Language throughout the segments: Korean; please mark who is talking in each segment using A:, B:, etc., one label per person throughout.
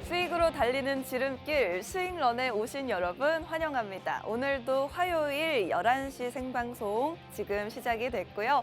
A: 수익으로 달리는 지름길 스윙런에 오신 여러분 환영합니다. 오늘도 화요일 11시 생방송 지금 시작이 됐고요.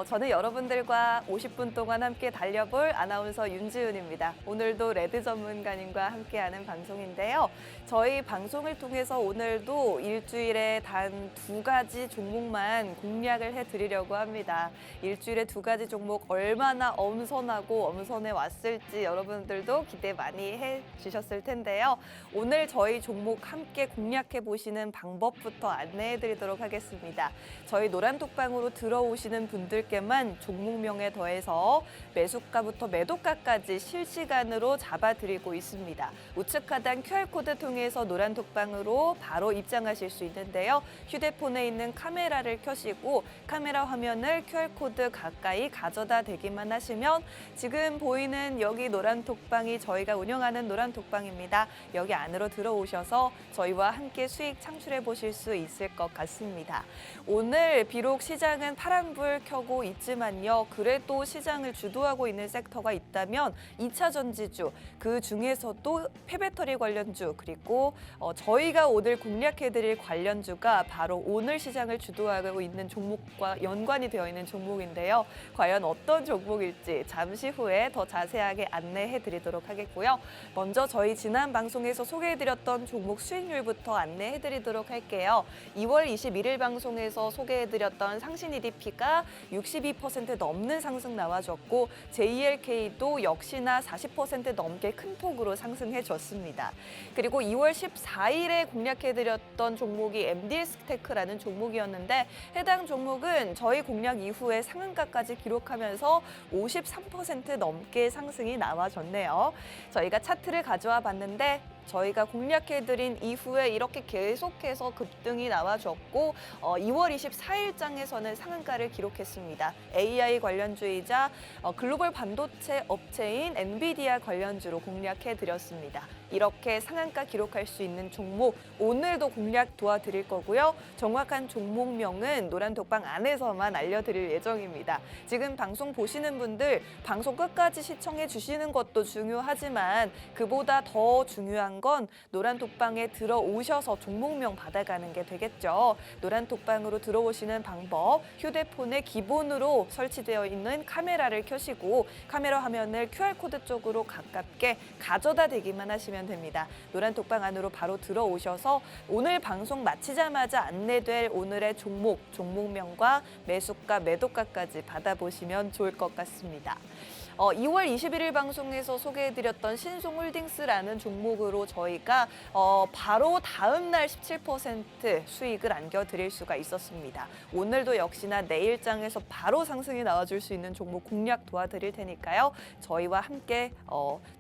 A: 저는 여러분들과 50분 동안 함께 달려볼 아나운서 윤지은입니다. 오늘도 레드 전문가님과 함께하는 방송인데요. 저희 방송을 통해서 오늘도 일주일에 단 2가지 종목만 공략을 해드리려고 합니다. 일주일에 2가지 종목 얼마나 엄선하고 엄선해 왔을지 여러분들도 기대 많이 해주셨을 텐데요. 오늘 저희 종목 함께 공략해 보시는 방법부터 안내해 드리도록 하겠습니다. 저희 노란톡방으로 들어오시는 분들께만 종목명에 더해서 매수가부터 매도가까지 실시간으로 잡아드리고 있습니다. 우측 하단 QR코드 통해서 노란톡방으로 바로 입장하실 수 있는데요. 휴대폰에 있는 카메라를 켜시고 카메라 화면을 QR코드 가까이 가져다 대기만 하시면 지금 보이는 여기 노란톡방이 저희가 운영하는 노란톡방입니다. 여기 안으로 들어오셔서 저희와 함께 수익 창출해 보실 수 있을 것 같습니다. 오늘 비록 시장은 파란불 켜고 있지만요. 그래도 시장을 주도하고 있는 섹터가 있다면 2차 전지주, 그 중에서도 폐배터리 관련주, 그리고 저희가 오늘 공략해드릴 관련주가 바로 오늘 시장을 주도하고 있는 종목과 연관이 되어 있는 종목인데요. 과연 어떤 종목일지 잠시 후에 더 자세하게 안내해드리도록 하겠고요. 먼저 저희 지난 방송에서 소개해드렸던 종목 수익률부터 안내해드리도록 할게요. 2월 21일 방송에서 소개해드렸던 상신 EDP가 62% 넘는 상승 나와줬고 JLK도 역시나 40% 넘게 큰 폭으로 상승해줬습니다. 그리고 2월 14일에 공략해드렸던 종목이 MDS테크라는 종목이었는데 해당 종목은 저희 공략 이후에 상한가까지 기록하면서 53% 넘게 상승이 나와줬네요. 저희가 차트를 가져와 봤는데 저희가 공략해드린 이후에 이렇게 계속해서 급등이 나와줬고 2월 24일장에서는 상한가를 기록했습니다. AI 관련주이자 글로벌 반도체 업체인 엔비디아 관련주로 공략해드렸습니다. 이렇게 상한가 기록할 수 있는 종목 오늘도 공략 도와드릴 거고요. 정확한 종목명은 노란톡방 안에서만 알려드릴 예정입니다. 지금 방송 보시는 분들 방송 끝까지 시청해 주시는 것도 중요하지만 그보다 더 중요한 건 노란톡방에 들어오셔서 종목명 받아가는 게 되겠죠. 노란톡방으로 들어오시는 방법, 휴대폰에 기본으로 설치되어 있는 카메라를 켜시고 카메라 화면을 QR코드 쪽으로 가깝게 가져다 대기만 하시면 됩니다. 노란톡방 안으로 바로 들어오셔서 오늘 방송 마치자마자 안내될 오늘의 종목명과 매수가, 매도가까지 받아보시면 좋을 것 같습니다. 2월 21일 방송에서 소개해드렸던 신송홀딩스라는 종목으로 저희가 바로 다음 날 17% 수익을 안겨드릴 수가 있었습니다. 오늘도 역시나 내일장에서 바로 상승이 나와줄 수 있는 종목 공략 도와드릴 테니까요. 저희와 함께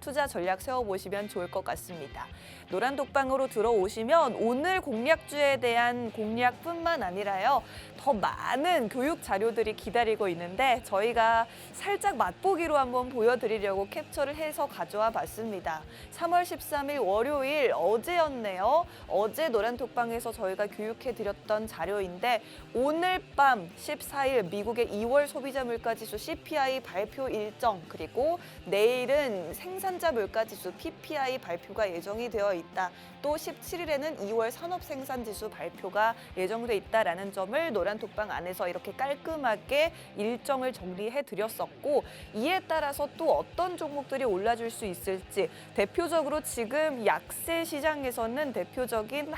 A: 투자 전략 세워보시면 좋을 것 같습니다. 노란독방으로 들어오시면 오늘 공략주에 대한 공략뿐만 아니라요. 더 많은 교육 자료들이 기다리고 있는데 저희가 살짝 맛보기로 한번 보여드리려고 캡처를 해서 가져와 봤습니다. 3월 13일 월요일 어제였네요. 어제 노란톡방에서 저희가 교육해드렸던 자료인데 오늘 밤 14일 미국의 2월 소비자 물가지수 CPI 발표 일정 그리고 내일은 생산자 물가지수 PPI 발표가 예정이 되어 있다. 또 17일에는 2월 산업생산지수 발표가 예정돼 있다라는 점을 노란톡방 안에서 이렇게 깔끔하게 일정을 정리해드렸었고 이에 따라서 또 어떤 종목들이 올라줄 수 있을지 대표적으로 지금 약세 시장에서는 대표적인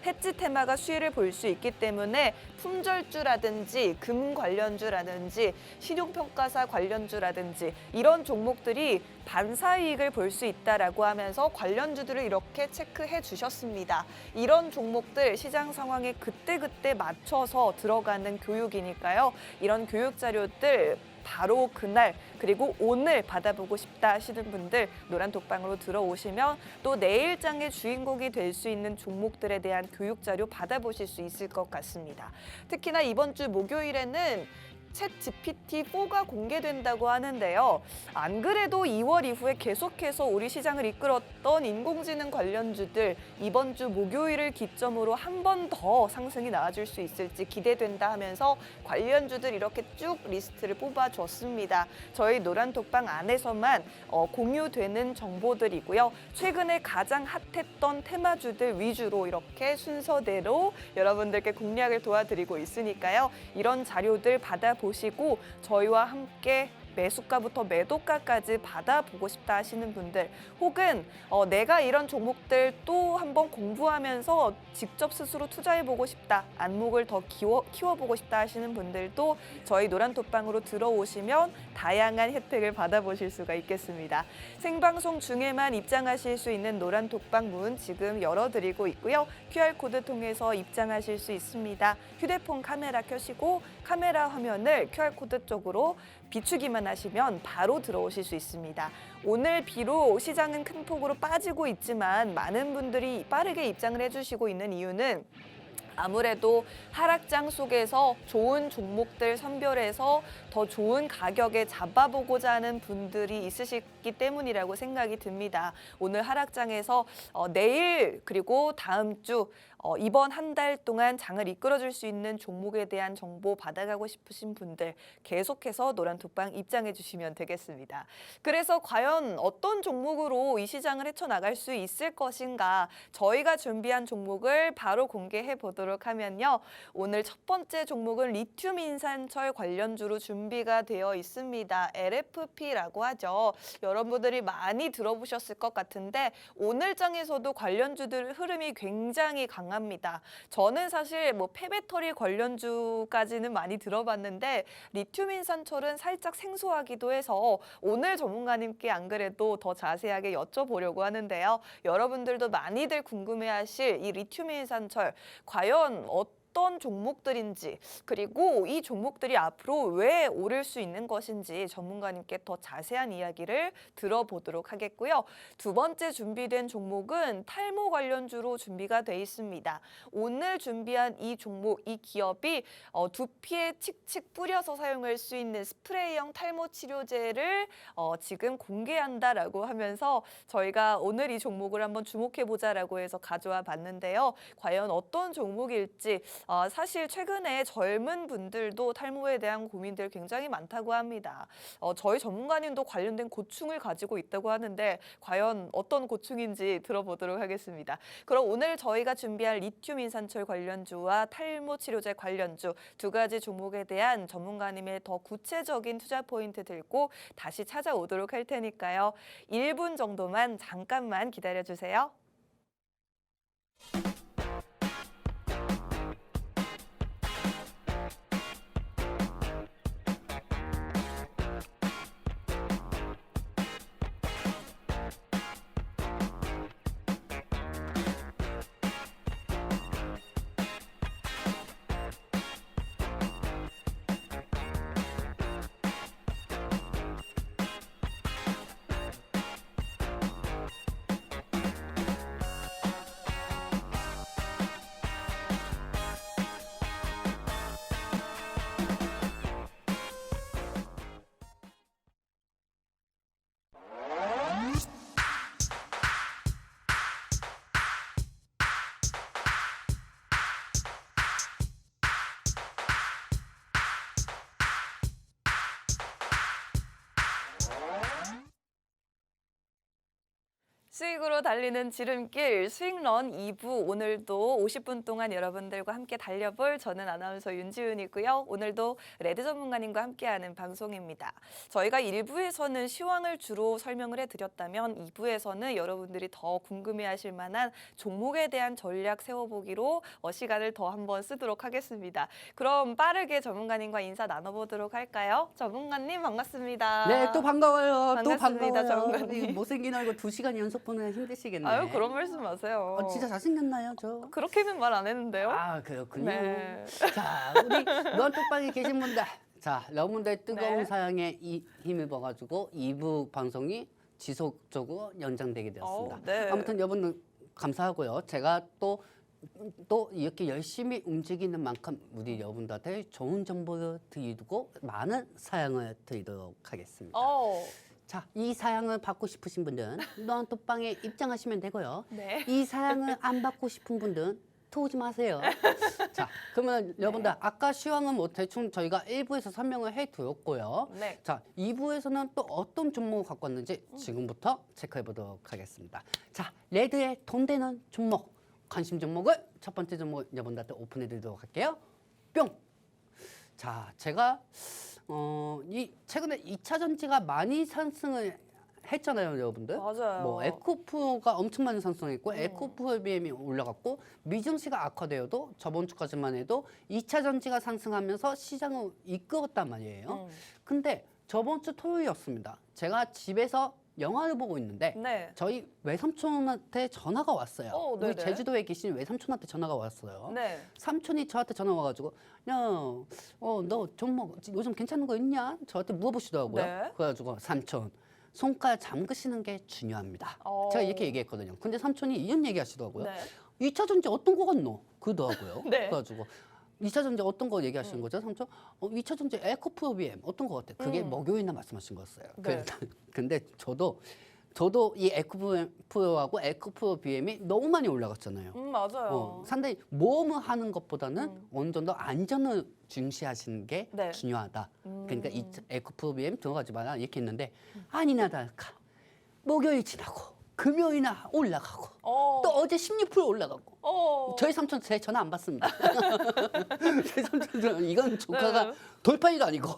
A: 해지 테마가 수혜를 볼 수 있기 때문에 품절주라든지 금 관련주라든지 신용평가사 관련주라든지 이런 종목들이 반사이익을 볼 수 있다라고 하면서 관련주들을 이렇게 체크해 주셨습니다. 이런 종목들 시장 상황에 그때그때 맞춰서 들어가는 교육이니까요. 이런 교육 자료들 바로 그날 그리고 오늘 받아보고 싶다 하시는 분들 노란톡방으로 들어오시면 또 내일장의 주인공이 될 수 있는 종목들에 대한 교육 자료 받아보실 수 있을 것 같습니다. 특히나 이번 주 목요일에는 챗 GPT-4가 공개된다고 하는데요. 안 그래도 2월 이후에 계속해서 우리 시장을 이끌었던 인공지능 관련주들 이번 주 목요일을 기점으로 한 번 더 상승이 나와줄 수 있을지 기대된다 하면서 관련주들 이렇게 쭉 리스트를 뽑아줬습니다. 저희 노란톡방 안에서만 공유되는 정보들이고요. 최근에 가장 핫했던 테마주들 위주로 이렇게 순서대로 여러분들께 공략을 도와드리고 있으니까요. 이런 자료들 받아보시고 저희와 함께 매수가부터 매도가까지 받아보고 싶다 하시는 분들 혹은 내가 이런 종목들 또 한번 공부하면서 직접 스스로 투자해보고 싶다, 안목을 더 키워보고 싶다 하시는 분들도 저희 노란톡방으로 들어오시면 다양한 혜택을 받아보실 수가 있겠습니다. 생방송 중에만 입장하실 수 있는 노란톡방 문 지금 열어드리고 있고요. QR코드 통해서 입장하실 수 있습니다. 휴대폰 카메라 켜시고 카메라 화면을 QR코드 쪽으로 비추기만 하시면 바로 들어오실 수 있습니다. 오늘 비록 시장은 큰 폭으로 빠지고 있지만 많은 분들이 빠르게 입장을 해주시고 있는 이유는 아무래도 하락장 속에서 좋은 종목들 선별해서 더 좋은 가격에 잡아보고자 하는 분들이 있으시기 때문이라고 생각이 듭니다. 오늘 하락장에서 내일 그리고 다음 주 이번 한 달 동안 장을 이끌어줄 수 있는 종목에 대한 정보 받아가고 싶으신 분들 계속해서 노란톡방 입장해 주시면 되겠습니다. 그래서 과연 어떤 종목으로 이 시장을 헤쳐나갈 수 있을 것인가 저희가 준비한 종목을 바로 공개해 보도록 하면요. 오늘 첫 번째 종목은 리튬 인산철 관련주로 준비가 되어 있습니다. LFP라고 하죠. 여러분들이 많이 들어보셨을 것 같은데 오늘 장에서도 관련주들 흐름이 굉장히 강합니다. 저는 사실 폐배터리 관련주까지는 많이 들어봤는데 리튬 인산철은 살짝 생소하기도 해서 오늘 전문가님께 안 그래도 더 자세하게 여쭤보려고 하는데요. 여러분들도 많이들 궁금해하실 이 리튬 인산철 과연 어떤 종목들인지 그리고 이 종목들이 앞으로 왜 오를 수 있는 것인지 전문가님께 더 자세한 이야기를 들어보도록 하겠고요. 두 번째 준비된 종목은 탈모 관련주로 준비가 돼 있습니다. 오늘 준비한 이 종목, 이 기업이 두피에 칙칙 뿌려서 사용할 수 있는 스프레이형 탈모 치료제를 지금 공개한다라고 하면서 저희가 오늘 이 종목을 한번 주목해보자라고 해서 가져와 봤는데요. 과연 어떤 종목일지 사실 최근에 젊은 분들도 탈모에 대한 고민들 굉장히 많다고 합니다. 저희 전문가님도 관련된 고충을 가지고 있다고 하는데 과연 어떤 고충인지 들어보도록 하겠습니다. 그럼 오늘 저희가 준비한 리튬 인산철 관련주와 탈모 치료제 관련주 두 가지 종목에 대한 전문가님의 더 구체적인 투자 포인트 들고 다시 찾아오도록 할 테니까요. 1분 정도만 잠깐만 기다려주세요. 수익으로 달리는 지름길 수익런 2부 오늘도 50분 동안 여러분들과 함께 달려볼 저는 아나운서 윤지은이고요. 오늘도 레드 전문가님과 함께하는 방송입니다. 저희가 1부에서는 시황을 주로 설명을 해드렸다면 2부에서는 여러분들이 더 궁금해하실 만한 종목에 대한 전략 세워보기로 시간을 더 한번 쓰도록 하겠습니다. 그럼 빠르게 전문가님과 인사 나눠보도록 할까요? 전문가님 반갑습니다.
B: 네, 또 반가워요.
A: 반갑습니다,
B: 또 반가워요.
A: 전문가님.
B: 못생긴 얼굴 2시간 연속 보면 힘드시겠네.
A: 아유 그런 말씀 마세요.
B: 진짜 잘생겼나요, 저?
A: 그렇게는 말 안 했는데요.
B: 아, 그렇군요.
A: 네.
B: 자, 우리 노란톡방에 계신 분들. 자, 여러분들 뜨거운
A: 네.
B: 사양에 힘입어가지고 2부 방송이 지속적으로 연장되게 되었습니다.
A: 네.
B: 아무튼 여러분들 감사하고요. 제가 또 또 이렇게 열심히 움직이는 만큼 우리 여러분들한테 좋은 정보를 드리고 많은 사양을 드리도록 하겠습니다. 자, 이 사양을 받고 싶으신 분들은 너한톡방에 입장하시면 되고요.
A: 네.
B: 이 사양을 안 받고 싶은 분들은 오지 마세요. 자, 그러면 여러분들 아까 시황은 뭐 대충 저희가 1부에서 설명을 해두었고요.
A: 네.
B: 자, 2부에서는 또 어떤 종목을 갖고 왔는지 지금부터 체크해 보도록 하겠습니다. 자, 레드의 돈 되는 종목, 관심 종목을 첫 번째 종목 여러분들한테 오픈해 드리도록 할게요. 뿅! 자, 제가 이 최근에 2차 전지가 많이 상승을 했잖아요, 여러분들.
A: 맞아요.
B: 뭐 에코프로가 엄청 많이 상승했고 에코프로 BM이 올라갔고 미증시가 악화되어도 저번 주까지만 해도 2차 전지가 상승하면서 시장을 이끌었단 말이에요. 근데 저번 주 토요일이었습니다. 제가 집에서 영화를 보고 있는데
A: 네.
B: 저희 외삼촌한테 전화가 왔어요. 우리
A: 네네.
B: 제주도에 계신 외삼촌한테 전화가 왔어요.
A: 네.
B: 삼촌이 저한테 전화 와가지고 야, 너 종목 요즘 괜찮은 거 있냐? 저한테 물어보시더라고요.
A: 네.
B: 그래가지고 삼촌 손가락 잠그시는 게 중요합니다.
A: 어.
B: 제가 이렇게 얘기했거든요. 근데 삼촌이 이런 얘기 하시더라고요.
A: 네.
B: 2차 전지 어떤 거 같노? 그러더라고요.
A: 네.
B: 그래가지고 2차 전지 어떤 거 얘기하시는 거죠, 삼촌? 2차 전지 에코프로 BM 어떤 거 같아? 그게 목요일날 말씀하신 거였어요.
A: 네.
B: 근데 저도 이 에코프로하고 에코프로 BM이 너무 많이 올라갔잖아요.
A: 맞아요.
B: 상당히 모험을 하는 것보다는 어느 정도 안전을 중시하시는 게
A: 네.
B: 중요하다. 그러니까 이 에코프로 BM 들어가지 마라 이렇게 했는데 아니나 다를까 목요일 지나고 금요일이나 올라가고 또 어제 16% 올라가고 저희 삼촌 제 전화 안 받습니다. 저희 삼촌은 이건 조카가
A: 네.
B: 돌팔이가 아니고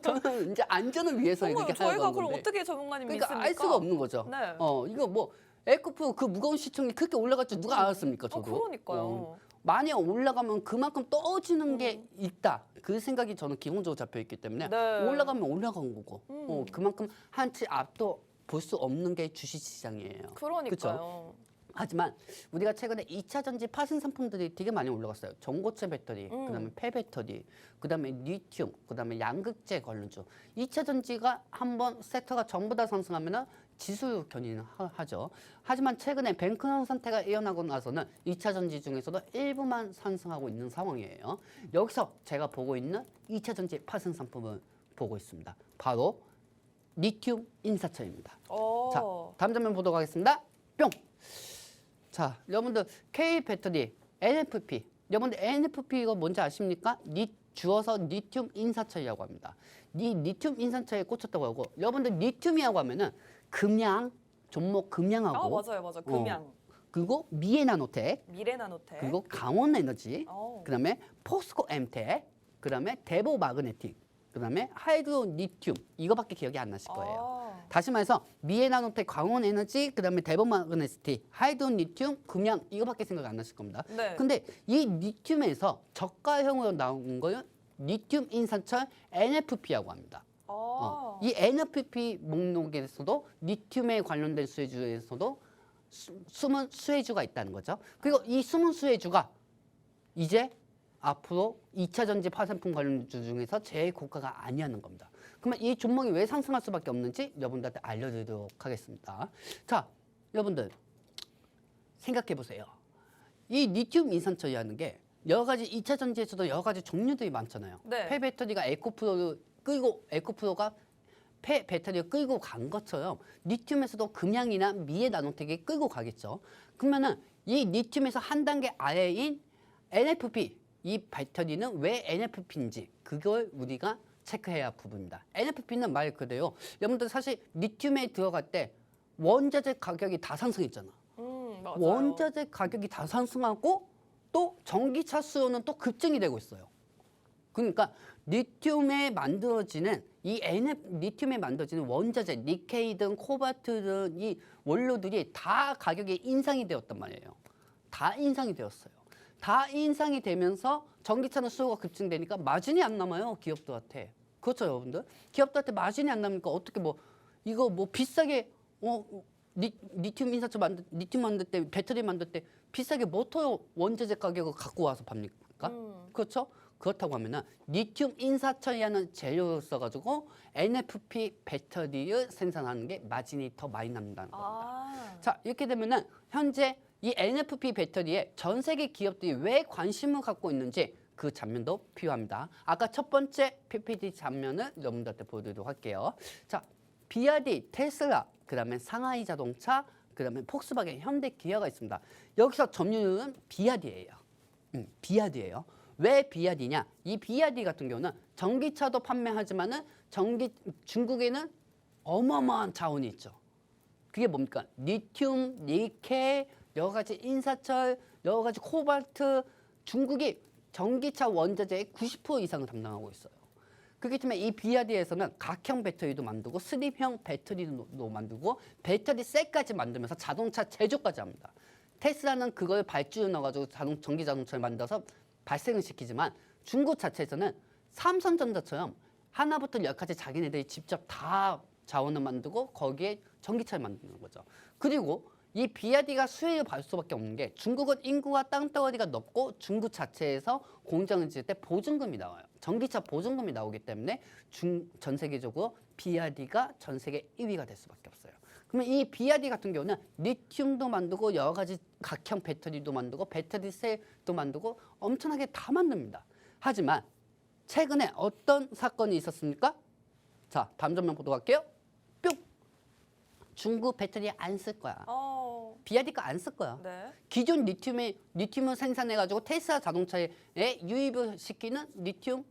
B: 저는 이제 안전을 위해서
A: 어머,
B: 이렇게
A: 저희가
B: 하는
A: 그럼
B: 건데
A: 어떻게 전문가님
B: 그러니까
A: 믿습니까?
B: 알 수가 없는 거죠.
A: 네.
B: 이거 뭐 에코프 그 무거운 시총이 그렇게 올라갈 줄 누가 알았습니까? 저도.
A: 그러니까요.
B: 많이 올라가면 그만큼 떨어지는 게 있다. 그 생각이 저는 기본적으로 잡혀 있기 때문에
A: 네.
B: 올라가면 올라간 거고 그만큼 한치 앞도 볼 수 없는 게 주식시장이에요.
A: 그러니까요.
B: 그쵸? 하지만 우리가 최근에 2차 전지 파생 상품들이 되게 많이 올라갔어요. 전고체 배터리, 그다음에 폐배터리, 그다음에 리튬, 그다음에 양극재 관련주. 2차 전지가 한번 섹터가 전부 다 상승하면은 지수 견인을 하죠. 하지만 최근에 뱅크런 상태가 일어나고 나서는 2차 전지 중에서도 일부만 상승하고 있는 상황이에요. 여기서 제가 보고 있는 2차 전지 파생 상품을 보고 있습니다. 바로 리튬 인사철입니다. 자, 다음 장면 보도록 하겠습니다. 뿅! 자, 여러분들 K 배터리, NFP. 여러분들 NFP 이거 뭔지 아십니까? 주어서 리튬 인사철이라고 합니다. 이 리튬 인사철에 꽂혔다고 하고 여러분들 리튬이라고 하면은 금양, 종목 금양하고
A: 맞아요. 금양.
B: 그리고 미에나노텍,
A: 미래나노텍.
B: 그리고 강원에너지,
A: 어.
B: 그다음에 포스코 엠텍, 그다음에 대보 마그네틱, 그다음에 하이드로 리튬 이거밖에 기억이 안 나실 거예요. 다시 말해서 미에나노텍, 강원에너지, 그다음에 대보 마그네틱, 하이드로 리튬, 금양 이거밖에 생각 안 나실 겁니다.
A: 네.
B: 근데 이 리튬에서 저가형으로 나온 거는 리튬 인산철 NFP라고 합니다. 이 NFP 목록에서도 리튬에 관련된 수혜주에서도 숨은 수혜주가 있다는 거죠. 그리고 이 숨은 수혜주가 이제 앞으로 2차 전지 파생품 관련주 중에서 제일 고가가 아니라는 겁니다. 그러면 이 종목이 왜 상승할 수밖에 없는지 여러분들한테 알려드리도록 하겠습니다. 자, 여러분들 생각해 보세요. 이 리튬 인산철이라는 게 여러 가지 2차 전지에서도 여러 가지 종류들이 많잖아요.
A: 네.
B: 폐배터리가 에코프로를 끌고 에코프로가 폐배터리를 끌고 간 것처럼 리튬에서도 금양이나 미에 나노텍이 끌고 가겠죠. 그러면은 이 리튬에서 한 단계 아래인 NFP 이 배터리는 왜 NFP인지 그걸 우리가 체크해야 할 부분입니다. NFP는 말 그대로 여러분들 사실 리튬에 들어갈 때 원자재 가격이 다 상승했잖아.
A: 맞아요.
B: 원자재 가격이 다 상승하고 또 전기차 수요는 또 급증이 되고 있어요. 그러니까 리튬에 만들어지는 리튬에 만들어지는 원자재, 니케이든 코발트든 이 원료들이 다 가격이 인상이 되었단 말이에요. 다 인상이 되었어요. 다 인상이 되면서 전기차는 수요가 급증되니까 마진이 안 남아요, 기업들한테. 그렇죠, 여러분들? 기업들한테 마진이 안 남으니까 어떻게 이거 비싸게 리튬 인산철 리튬 만들 때 배터리 만들 때 비싸게 모터 원자재 가격을 갖고 와서 팝니까? 그렇죠? 그렇다고 하면은 리튬 인사철이라는 재료를 써가지고 NFP 배터리를 생산하는 게 마진이 더 많이 남는다는 겁니다. 자, 이렇게 되면은 현재 이 NFP 배터리에 전 세계 기업들이 왜 관심을 갖고 있는지 그 장면도 필요합니다. 아까 첫 번째 PPT 장면을 여러분들한테 보여드리도록 할게요. 자, BYD, 테슬라, 그다음에 상하이 자동차, 그다음에 폭스바겐, 현대, 기아가 있습니다. 여기서 점유율은 BYD예요. BYD예요. 왜 BYD냐? 이 BYD 같은 경우는 전기차도 판매하지만은 중국에는 어마어마한 자원이 있죠. 그게 뭡니까? 리튬, 니켈, 여러 가지 인사철, 여러 가지 코발트. 중국이 전기차 원자재의 90% 이상을 담당하고 있어요. 그렇기 때문에 이 BYD에서는 각형 배터리도 만들고 슬립형 배터리도 만들고 배터리 셀까지 만들면서 자동차 제조까지 합니다. 테슬라는 그걸 발주를 넣어가지고 전기 자동차를 만들어서 발생을 시키지만 중국 자체에서는 삼성전자처럼 하나부터 열까지 자기네들이 직접 다 자원을 만들고 거기에 전기차를 만드는 거죠. 그리고 이 BYD가 수혜를 받을 수밖에 없는 게 중국은 인구와 땅덩어리가 넓고 중국 자체에서 공장을 지을 때 보증금이 나와요. 전기차 보증금이 나오기 때문에 전 세계적으로 BYD가 전 세계 1위가 될 수밖에 없어요. 그러면 이 BYD 같은 경우는 리튬도 만들고 여러 가지 각형 배터리도 만들고 배터리 셀도 만들고 엄청나게 다 만듭니다. 하지만 최근에 어떤 사건이 있었습니까? 자, 다음 장면 보도록 할게요. 뿅! 중국 배터리 안 쓸 거야. BYD가 안 쓸 거야.
A: 네. 기존
B: 리튬을 생산해가지고 테슬라 자동차에 유입을 시키는 리튬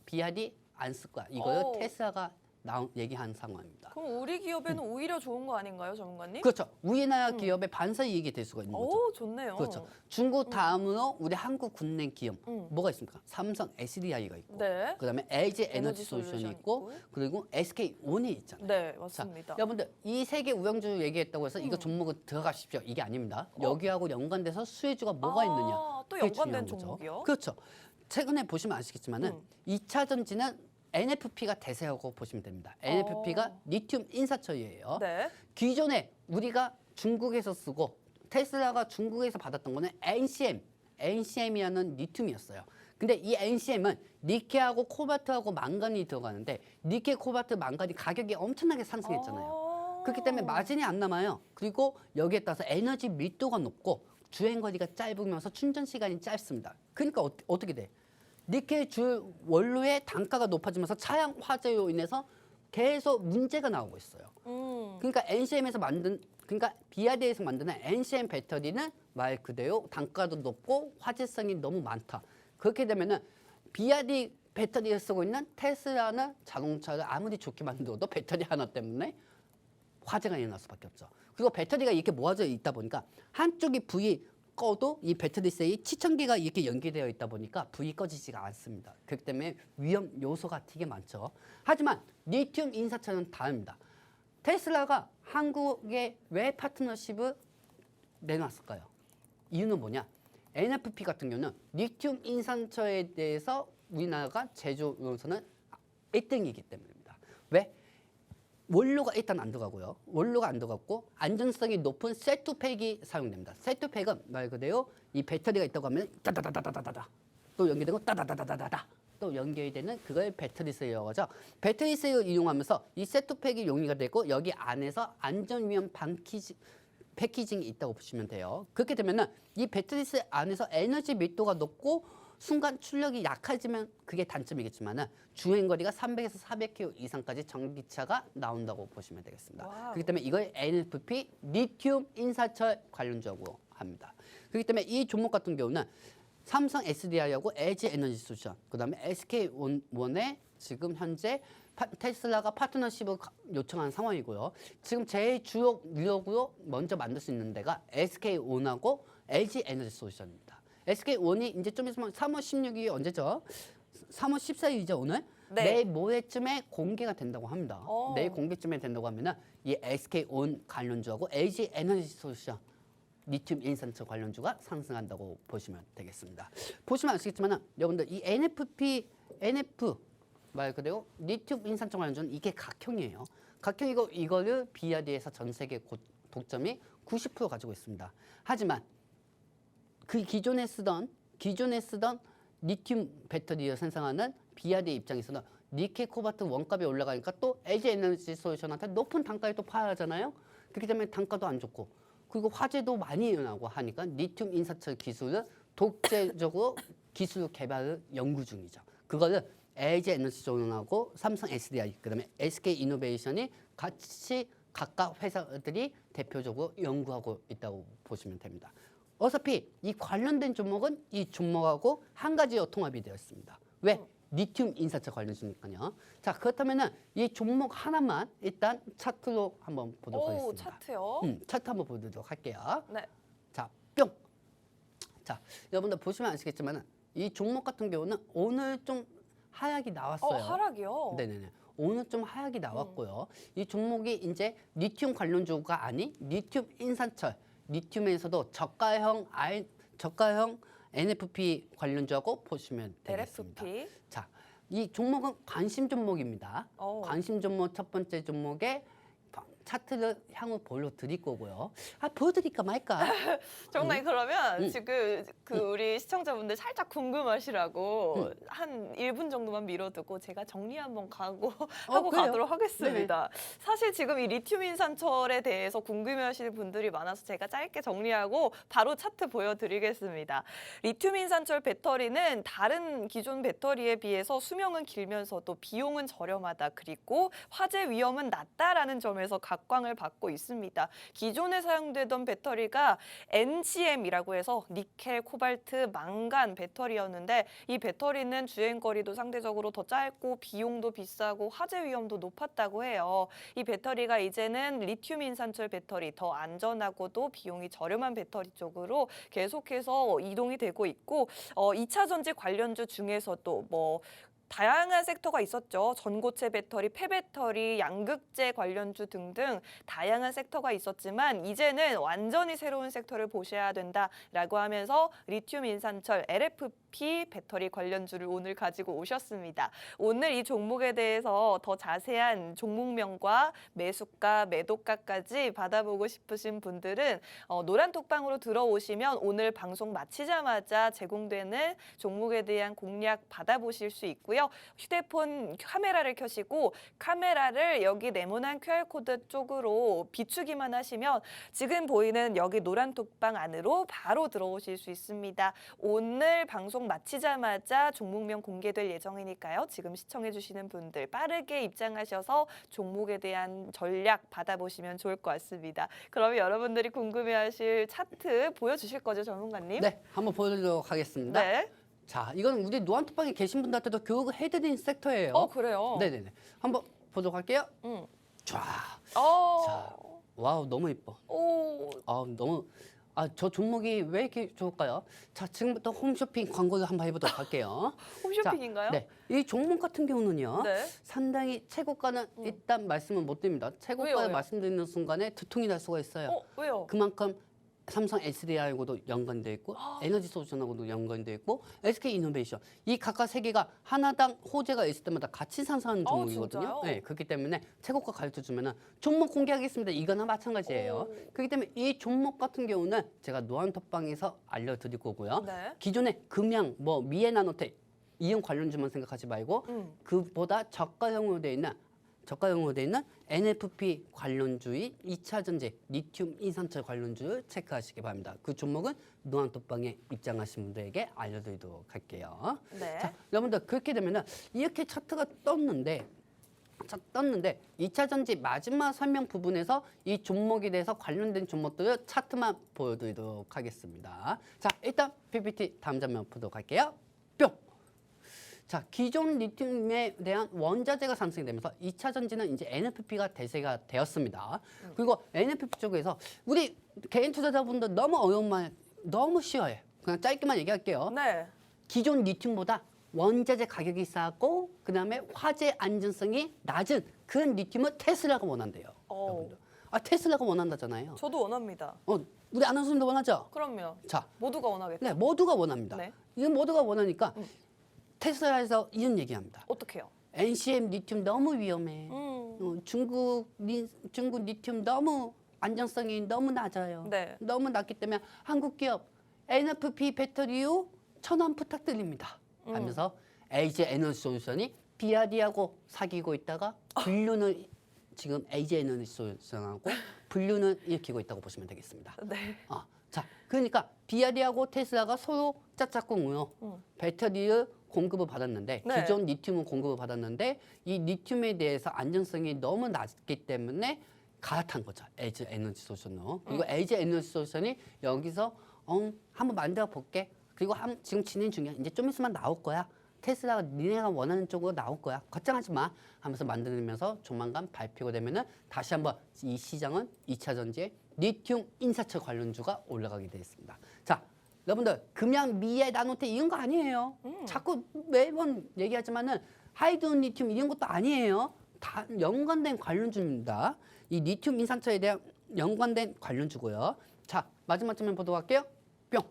B: BYD 안 쓸 거야. 이거를 테슬라가 얘기한 상황입니다.
A: 그럼 우리 기업에는 오히려 좋은 거 아닌가요, 전문가님?
B: 그렇죠. 우리나라 기업의 반사 이익이 될 수가 있는 거죠.
A: 오, 좋네요.
B: 그렇죠. 중국 다음으로 우리 한국 국내 기업 뭐가 있습니까? 삼성 SDI가 있고,
A: 네.
B: 그다음에 LG 에너지 솔루션이 있고, 그리고 SK온이 있잖아요.
A: 네, 맞습니다.
B: 자, 여러분들 이 세 개 우량주 얘기했다고 해서 이거 종목을 들어가십시오. 이게 아닙니다. 여기하고 연관돼서 수혜주가 뭐가 있느냐.
A: 또
B: 그게
A: 연관된
B: 중요한 거죠.
A: 종목이요?
B: 그렇죠. 최근에 보시면 아시겠지만은 2차 전지는 NFP가 대세라고 보시면 됩니다. NFP가 리튬 인사철이에요.
A: 네.
B: 기존에 우리가 중국에서 쓰고 테슬라가 중국에서 받았던 거는 NCM이라는 리튬이었어요. 근데 이 NCM은 니켈하고 코발트하고 망간이 들어가는데 니켈, 코발트, 망간이 가격이 엄청나게 상승했잖아요. 그렇기 때문에 마진이 안 남아요. 그리고 여기에 따라서 에너지 밀도가 높고 주행 거리가 짧으면서 충전 시간이 짧습니다. 그러니까 어떻게 돼? 니켈 주 원료의 단가가 높아지면서 차량 화재로 인해서 계속 문제가 나오고 있어요. 그러니까 그러니까 BYD에서 만드는 NCM 배터리는 말 그대로 단가도 높고 화재성이 너무 많다. 그렇게 되면은 BYD 배터리를 쓰고 있는 테슬라는 자동차를 아무리 좋게 만들어도 배터리 하나 때문에 화재가 일어날 수밖에 없죠. 그리고 배터리가 이렇게 모아져 있다 보니까 한쪽이 불이 꺼도 이 배터리 셀이 7,000개가 이렇게 연결되어 있다 보니까 불이 꺼지지가 않습니다. 그렇기 때문에 위험 요소가 되게 많죠. 하지만 리튬 인사철은 다릅니다. 테슬라가 한국에 왜 파트너십을 내놨을까요? 이유는 뭐냐? NFP 같은 경우는 리튬 인산철에 대해서 우리나라가 제조로서는 1등이기 때문입니다. 왜? 원료가 일단 안 들어가고요. 원료가 안 들어갔고 안전성이 높은 셋투팩이 사용됩니다. 셋투팩은 말 그대로 이 배터리가 있다고 하면 따다다다다다다 또 연결되고 따다다다다다 또 연결이 되는 그걸 배터리 셀이라고 하죠. 배터리 셀을 이용하면서 이 셋투팩이 용이가 되고 여기 안에서 안전위험 패키징이 있다고 보시면 돼요. 그렇게 되면은 이 배터리 셀 안에서 에너지 밀도가 높고 순간 출력이 약해지면 그게 단점이겠지만은 주행거리가 300에서 400km 이상까지 전기차가 나온다고 보시면 되겠습니다.
A: 와우.
B: 그렇기 때문에 이걸 NFP 리튬 인사철 관련주라고 합니다. 그렇기 때문에 이 종목 같은 경우는 삼성 SDI하고 LG 에너지 솔루션, 그다음에 SK온에 지금 현재 테슬라가 파트너십을 요청한 상황이고요. 지금 제일 주요 유력으로 먼저 만들 수 있는 데가 SK온하고 LG 에너지 솔루션입니다. SK온이 이제 좀 있으면 3월 16일이 언제죠? 3월 14일이죠, 오늘?
A: 네.
B: 내일 모레쯤에 공개가 된다고 합니다. 내일 공개쯤에 된다고 하면은 이 SK온 관련주하고 LG 에너지 솔루션 리튬 인산철 관련주가 상승한다고 보시면 되겠습니다. 보시면 아시겠지만 여러분들 이 NF 말 그대로 리튬 인산철 관련주는 이게 각형이에요. 각형이고 이거를 BYD에서 전 세계 독점이 90% 가지고 있습니다. 하지만 그 기존에 쓰던 리튬 배터리를 생산하는 비아드 입장에서는 니켈 코발트 원가가 올라가니까 또 LG 에너지 솔루션한테 높은 단가에 또 팔아야 하잖아요. 그렇기 때문에 단가도 안 좋고 그리고 화재도 많이 일어나고 하니까 리튬 인산철 기술을 독재적으로 기술 개발을 연구 중이죠. 그거를 LG 에너지 솔루션하고 삼성 SDI 그다음에 SK 이노베이션이 같이 각각 회사들이 대표적으로 연구하고 있다고 보시면 됩니다. 어차피 이 관련된 종목은 이 종목하고 한 가지로 통합이 되어 있습니다. 왜? 리튬 인산철 관련주니까요. 자, 그렇다면은 이 종목 하나만 일단 차트로 한번 보도록
A: 오,
B: 하겠습니다.
A: 차트요?
B: 차트 한번 보도록 할게요.
A: 네.
B: 자, 뿅. 자, 여러분들 보시면 아시겠지만 이 종목 같은 경우는 오늘 좀 하락이 나왔어요.
A: 하락이요?
B: 네네네. 오늘 좀 하락이 나왔고요. 이 종목이 이제 리튬 관련주가 아닌 리튬 인산철, 리튬에서도 저가형 NFP 관련주하고 보시면 되겠습니다.
A: LFP.
B: 자, 이 종목은 관심 종목입니다.
A: 오.
B: 관심 종목 첫 번째 종목에 차트를 향후 보여드릴 거고요. 보여드릴까 말까?
A: 정말 그러면 지금 우리 시청자분들 살짝 궁금하시라고 한 1분 정도만 미뤄두고 제가 정리 한번 하고
B: 그래요?
A: 가도록 하겠습니다. 사실 지금 이 리튬 인산철에 대해서 궁금해하시는 분들이 많아서 제가 짧게 정리하고 바로 차트 보여드리겠습니다. 리튬 인산철 배터리는 다른 기존 배터리에 비해서 수명은 길면서도 비용은 저렴하다. 그리고 화재 위험은 낮다라는 점에서 각광을 받고 있습니다. 기존에 사용되던 배터리가 NCM이라고 해서 니켈, 코발트, 망간 배터리였는데 이 배터리는 주행거리도 상대적으로 더 짧고 비용도 비싸고 화재 위험도 높았다고 해요. 이 배터리가 이제는 리튬 인산철 배터리, 더 안전하고도 비용이 저렴한 배터리 쪽으로 계속해서 이동이 되고 있고 2차 전지 관련주 중에서도 다양한 섹터가 있었죠. 전고체 배터리, 폐배터리, 양극재 관련주 등등 다양한 섹터가 있었지만 이제는 완전히 새로운 섹터를 보셔야 된다라고 하면서 리튬 인산철 LFP 배터리 관련주를 오늘 가지고 오셨습니다. 오늘 이 종목에 대해서 더 자세한 종목명과 매수가, 매도가까지 받아보고 싶으신 분들은 노란 톡방으로 들어오시면 오늘 방송 마치자마자 제공되는 종목에 대한 공략 받아보실 수 있고요. 휴대폰 카메라를 켜시고 카메라를 여기 네모난 QR코드 쪽으로 비추기만 하시면 지금 보이는 여기 노란 톡방 안으로 바로 들어오실 수 있습니다. 오늘 방송 마치자마자 종목명 공개될 예정이니까요. 지금 시청해 주시는 분들 빠르게 입장하셔서 종목에 대한 전략 받아보시면 좋을 것 같습니다. 그럼 여러분들이 궁금해하실 차트 보여주실 거죠, 전문가님?
B: 네, 한번 보여드리도록 하겠습니다.
A: 네.
B: 자, 이건 우리 노안톡방에 계신 분들한테도 교육을 해드린 섹터예요.
A: 그래요?
B: 네네네. 한번 보도록 할게요. 자,
A: 자.
B: 와우, 너무 예뻐.
A: 오.
B: 저 종목이 왜 이렇게 좋을까요? 자, 지금부터 홈쇼핑 광고를 한번 해보도록 할게요.
A: 홈쇼핑인가요?
B: 자, 네, 이 종목 같은 경우는요.
A: 네. 상당히
B: 최고가는 일단 말씀을 못 드립니다. 최고가를
A: 왜요?
B: 말씀드리는 순간에 두통이 날 수가 있어요.
A: 왜요?
B: 그만큼 삼성 SDI하고도 연관돼 있고 에너지 솔루션하고도 연관돼 있고 SK 이노베이션 이 각각 세 개가 하나당 호재가 있을 때마다 같이 상승하는 종목이거든요.
A: 진짜요?
B: 네, 그렇기 때문에 최고가 가르쳐 주면은 종목 공개하겠습니다. 이거나 마찬가지예요. 그렇기 때문에 이 종목 같은 경우는 제가 노안톡방에서 알려드릴 거고요.
A: 네.
B: 기존의 금양, 미에나노텍 이용 관련주만 생각하지 말고 그보다 저가형으로 돼 있는 NFP 관련주의 2차 전지 리튬 인산철 관련주를 체크하시기 바랍니다. 그 종목은 노안톡방에 입장하신 분들에게 알려드리도록 할게요.
A: 네.
B: 자, 여러분들 그렇게 되면은 이렇게 차트가 떴는데 2차 전지 마지막 설명 부분에서 이 종목에 대해서 관련된 종목들을 차트만 보여드리도록 하겠습니다. 자, 일단 PPT 다음 장면 보도록 할게요. 뿅! 자, 기존 리튬에 대한 원자재가 상승이 되면서 2차 전지는 이제 NFP가 대세가 되었습니다. 그리고 NFP 쪽에서 우리 개인 투자자분들 너무 어려운 말 너무 쉬워요. 그냥 짧게만 얘기할게요.
A: 네.
B: 기존 리튬보다 원자재 가격이 싸고 그다음에 화재 안전성이 낮은 그런 리튬을 테슬라가 원한대요. 여러분들. 테슬라가 원한다잖아요.
A: 저도 원합니다.
B: 우리 아나운서님도 원하죠?
A: 그럼요.
B: 자,
A: 모두가 원하겠죠.
B: 네, 모두가 원합니다.
A: 네.
B: 이건 모두가 원하니까 테슬라에서 이런 얘기합니다.
A: 어떻게요?
B: NCM 리튬 너무 위험해. 중국 리튬 너무 안전성이 너무 낮아요.
A: 네.
B: 너무 낮기 때문에 한국 기업 NFP 배터리유 천원 부탁드립니다. 하면서 LG 에너지 솔루션이 비아디하고 사귀고 있다가 분류는 지금 LG 에너지 솔루션하고 분류는 일으키고 있다고 보시면 되겠습니다.
A: 네.
B: 자, 그러니까 비아디하고 테슬라가 서로 짝짝꿍으로 배터리를 공급을 받았는데
A: 네.
B: 기존 리튬을 공급을 받았는데 이 리튬에 대해서 안정성이 너무 낮기 때문에 갈아탄 거죠. LG 에너지 솔루션으로. 그리고 LG 에너지 솔루션이 여기서 한번 만들어 볼게. 그리고 지금 진행 중이야. 이제 좀 있으면 나올 거야. 테슬라가 니네가 원하는 쪽으로 나올 거야. 걱정하지 마. 하면서 만들면서 조만간 발표가 되면은 다시 한번 이 시장은 2차 전지에 리튬 인사철 관련주가 올라가게 되겠습니다. 자, 여러분들 그냥 미에 나노테 이런 거 아니에요. 자꾸 매번 얘기하지만은 하이드론 리튬 이런 것도 아니에요. 다 연관된 관련주입니다. 이 리튬 인산철에 대한 연관된 관련주고요. 자, 마지막 장면 보도록 할게요. 뿅.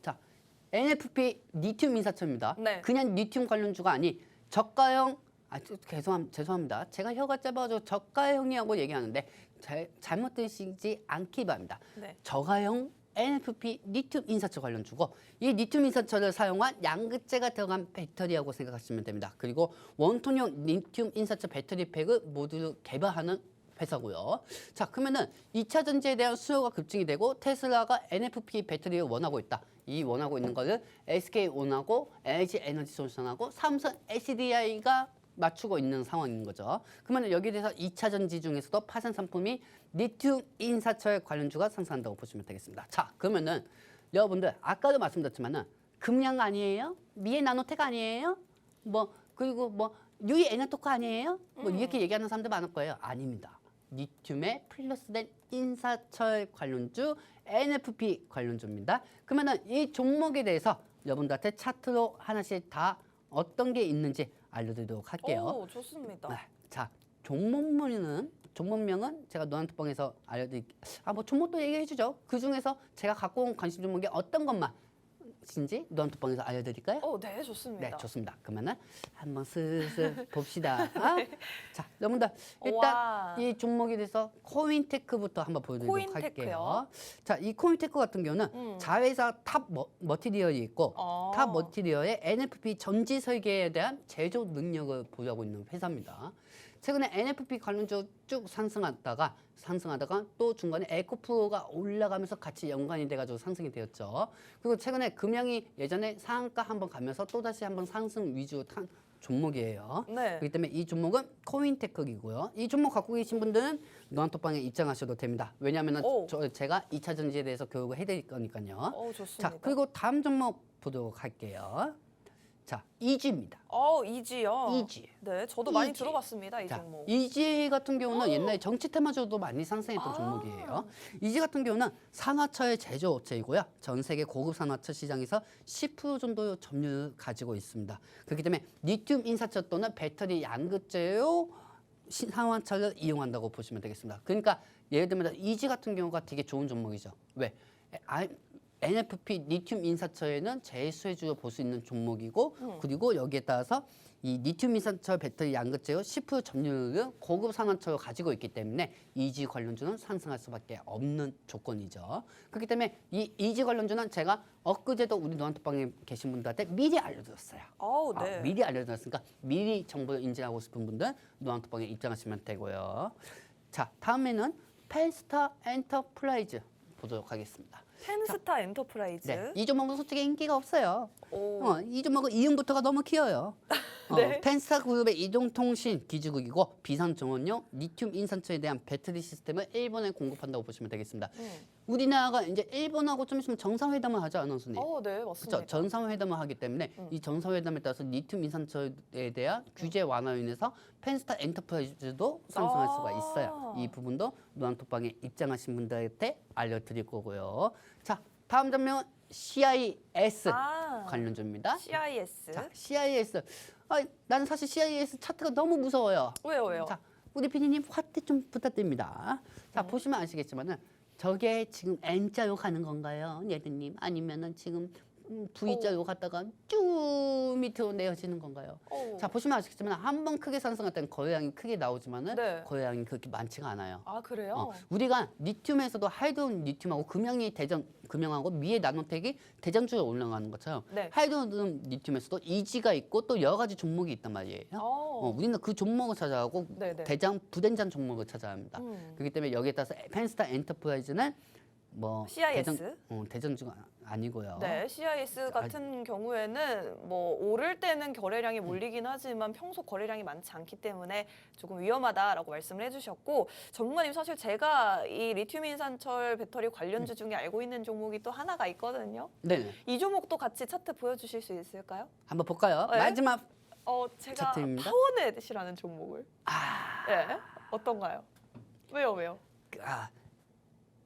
B: 자, NFP 리튬 인산철입니다.
A: 네.
B: 그냥 리튬 관련주가 아닌 저가형 죄송합니다. 제가 혀가 짧아서 저가형이라고 얘기하는데 잘못 들으시지 않기 바랍니다.
A: 네.
B: 저가형 NFP 리튬 인산철 관련주고 이 리튬 인산철을 사용한 양극재가 들어간 배터리라고 생각하시면 됩니다. 그리고 원톤형 리튬 인산철 배터리 팩을 모두 개발하는 회사고요. 자, 그러면은 2차 전지에 대한 수요가 급증이 되고 테슬라가 NFP 배터리를 원하고 있다. 이 원하고 있는 거를 SK 온하고 LG 에너지 솔루션하고 삼성 SDI가 맞추고 있는 상황인 거죠. 그러면 여기에 대해서 2차 전지 중에서도 파생 상품이 리튬 인사철 관련주가 상승한다고 보시면 되겠습니다. 자, 그러면은 여러분들 아까도 말씀드렸지만은 금량 아니에요? 미에 나노텍 아니에요? 그리고 유이 에너토크 아니에요? 이렇게 얘기하는 사람들 많을 거예요. 아닙니다. 리튬에 플러스된 인사철 관련주 NFP 관련주입니다. 그러면은 이 종목에 대해서 여러분들한테 차트로 하나씩 다 어떤 게 있는지 알려드리도록 할게요.
A: 오, 좋습니다.
B: 네, 자, 종목명은 제가 노란톡방에서 알려드릴게요. 종목도 얘기해주죠. 그 중에서 제가 갖고 온 관심 종목이 어떤 것만인지 노란톡방에서 알려드릴까요?
A: 네, 좋습니다.
B: 네, 좋습니다. 그러면은 한번 슬슬 봅시다. 자, 여러분들 일단
A: 와.
B: 이 종목에 대해서 코인테크부터 한번 보여드리도록
A: 코인테크요?
B: 할게요. 자, 이 코인테크 같은 경우는 자회사 탑 머티리얼이 있고 탑 머티리얼의 NFP 전지 설계에 대한 제조 능력을 보유하고 있는 회사입니다. 최근에 NFP 관련주 쭉 상승하다가 또 중간에 에코프로가 올라가면서 같이 연관이 돼가지고 상승이 되었죠. 그리고 최근에 금양이 예전에 상한가 한번 가면서 또다시 한번 상승 위주 탄 종목이에요.
A: 네.
B: 그렇기 때문에 이 종목은 코인테크이고요. 이 종목 갖고 계신 분들은 노란톡방에 입장하셔도 됩니다. 왜냐하면 제가 2차 전지에 대해서 교육을 해드릴 거니까요.
A: 좋습니다.
B: 자, 그리고 다음 종목 보도록 할게요. 자, 이지입니다.
A: 이지요.
B: 이지.
A: 네, 저도 많이
B: 이지.
A: 들어봤습니다, 이
B: 자,
A: 종목.
B: 이지 같은 경우는 옛날에 정치 테마주도 많이 상승했던 종목이에요. 이지 같은 경우는 산화철 제조업체이고요. 전 세계 고급 산화철 시장에서 10% 정도 점유율을 가지고 있습니다. 그렇기 때문에 리튬 인사철 또는 배터리 양극재로 산화철을 이용한다고 보시면 되겠습니다. 그러니까 예를 들면 이지 같은 경우가 되게 좋은 종목이죠. 왜? NFP 리튬 인사철에는 제수해주어 볼 수 있는 종목이고 그리고 여기에 따라서 이 리튬 인산철 배터리 양극재의 10% 점유율은 고급 산화철을 가지고 있기 때문에 이지 관련주는 상승할 수밖에 없는 조건이죠. 그렇기 때문에 이 이지 관련주는 제가 엊그제도 우리 노란톡방에 계신 분들한테 미리 알려드렸어요.
A: 네.
B: 미리 알려드렸으니까 미리 정보를 인지하고 싶은 분들 노란톡방에 입장하시면 되고요. 자, 다음에는 펜스타 엔터프라이즈 보도록 하겠습니다.
A: 펜스타 엔터프라이즈.
B: 네, 이 종목은 솔직히 인기가 없어요. 이 종목은 이름부터가 너무 귀여워요.
A: 네.
B: 펜스타 그룹의 이동통신 기지국이고 비상정원용 리튬 인산철에 대한 배터리 시스템을 일본에 공급한다고 보시면 되겠습니다. 우리나라가 이제 일본하고 좀 있으면 정상회담을 하죠, 안원수님.
A: 네, 맞습니다.
B: 그렇죠. 정상회담을 하기 때문에 이 정상회담에 따라서 리튬 인산철에 대한 규제 완화로 인해서 펜스타 엔터프라이즈도 상승할 수가 있어요. 이 부분도 노란톡방에 입장하신 분들한테 알려드릴 거고요. 자, 다음 장면은 CIS 관련주입니다.
A: CIS.
B: 자, CIS. 나는 사실 CIS 차트가 너무 무서워요.
A: 왜요?
B: 자, 우리 PD님 화트 좀 부탁드립니다. 자, 보시면 아시겠지만은 저게 지금 N자로 가는 건가요, 예드님? 아니면은 지금 V자로 갔다가 쭉 밑으로 내려지는 건가요? 자 보시면 아시겠지만 한 번 크게 상승할 때는 거래량이 크게 나오지만은
A: 네.
B: 거래량이 그렇게 많지가 않아요.
A: 아 그래요?
B: 우리가 리튬에서도 하이드로는 리튬하고 금형하고 미의 나노텍이 대장주로 올라가는 것처럼
A: 네.
B: 하이드로는 리튬에서도 이지가 있고 또 여러 가지 종목이 있단 말이에요. 우리는 그 종목을 찾아가고
A: 네네.
B: 부den장 종목을 찾아야 합니다. 그렇기 때문에 여기에 따라서 펜스타 엔터프라이즈는 뭐
A: CIS?
B: 대장주가 아니고요.
A: 네, CIS 같은 경우에는 뭐 오를 때는 거래량이 몰리긴 하지만 평소 거래량이 많지 않기 때문에 조금 위험하다라고 말씀을 해주셨고 전문가님 사실 제가 이 리튬 인산철 배터리 관련주 중에 알고 있는 종목이 또 하나가 있거든요.
B: 네,
A: 이 종목도 같이 차트 보여주실 수 있을까요?
B: 한번 볼까요?
A: 네.
B: 마지막
A: 제가
B: 차트입니다.
A: 파워넷이라는 종목을 네, 어떤가요? 왜요?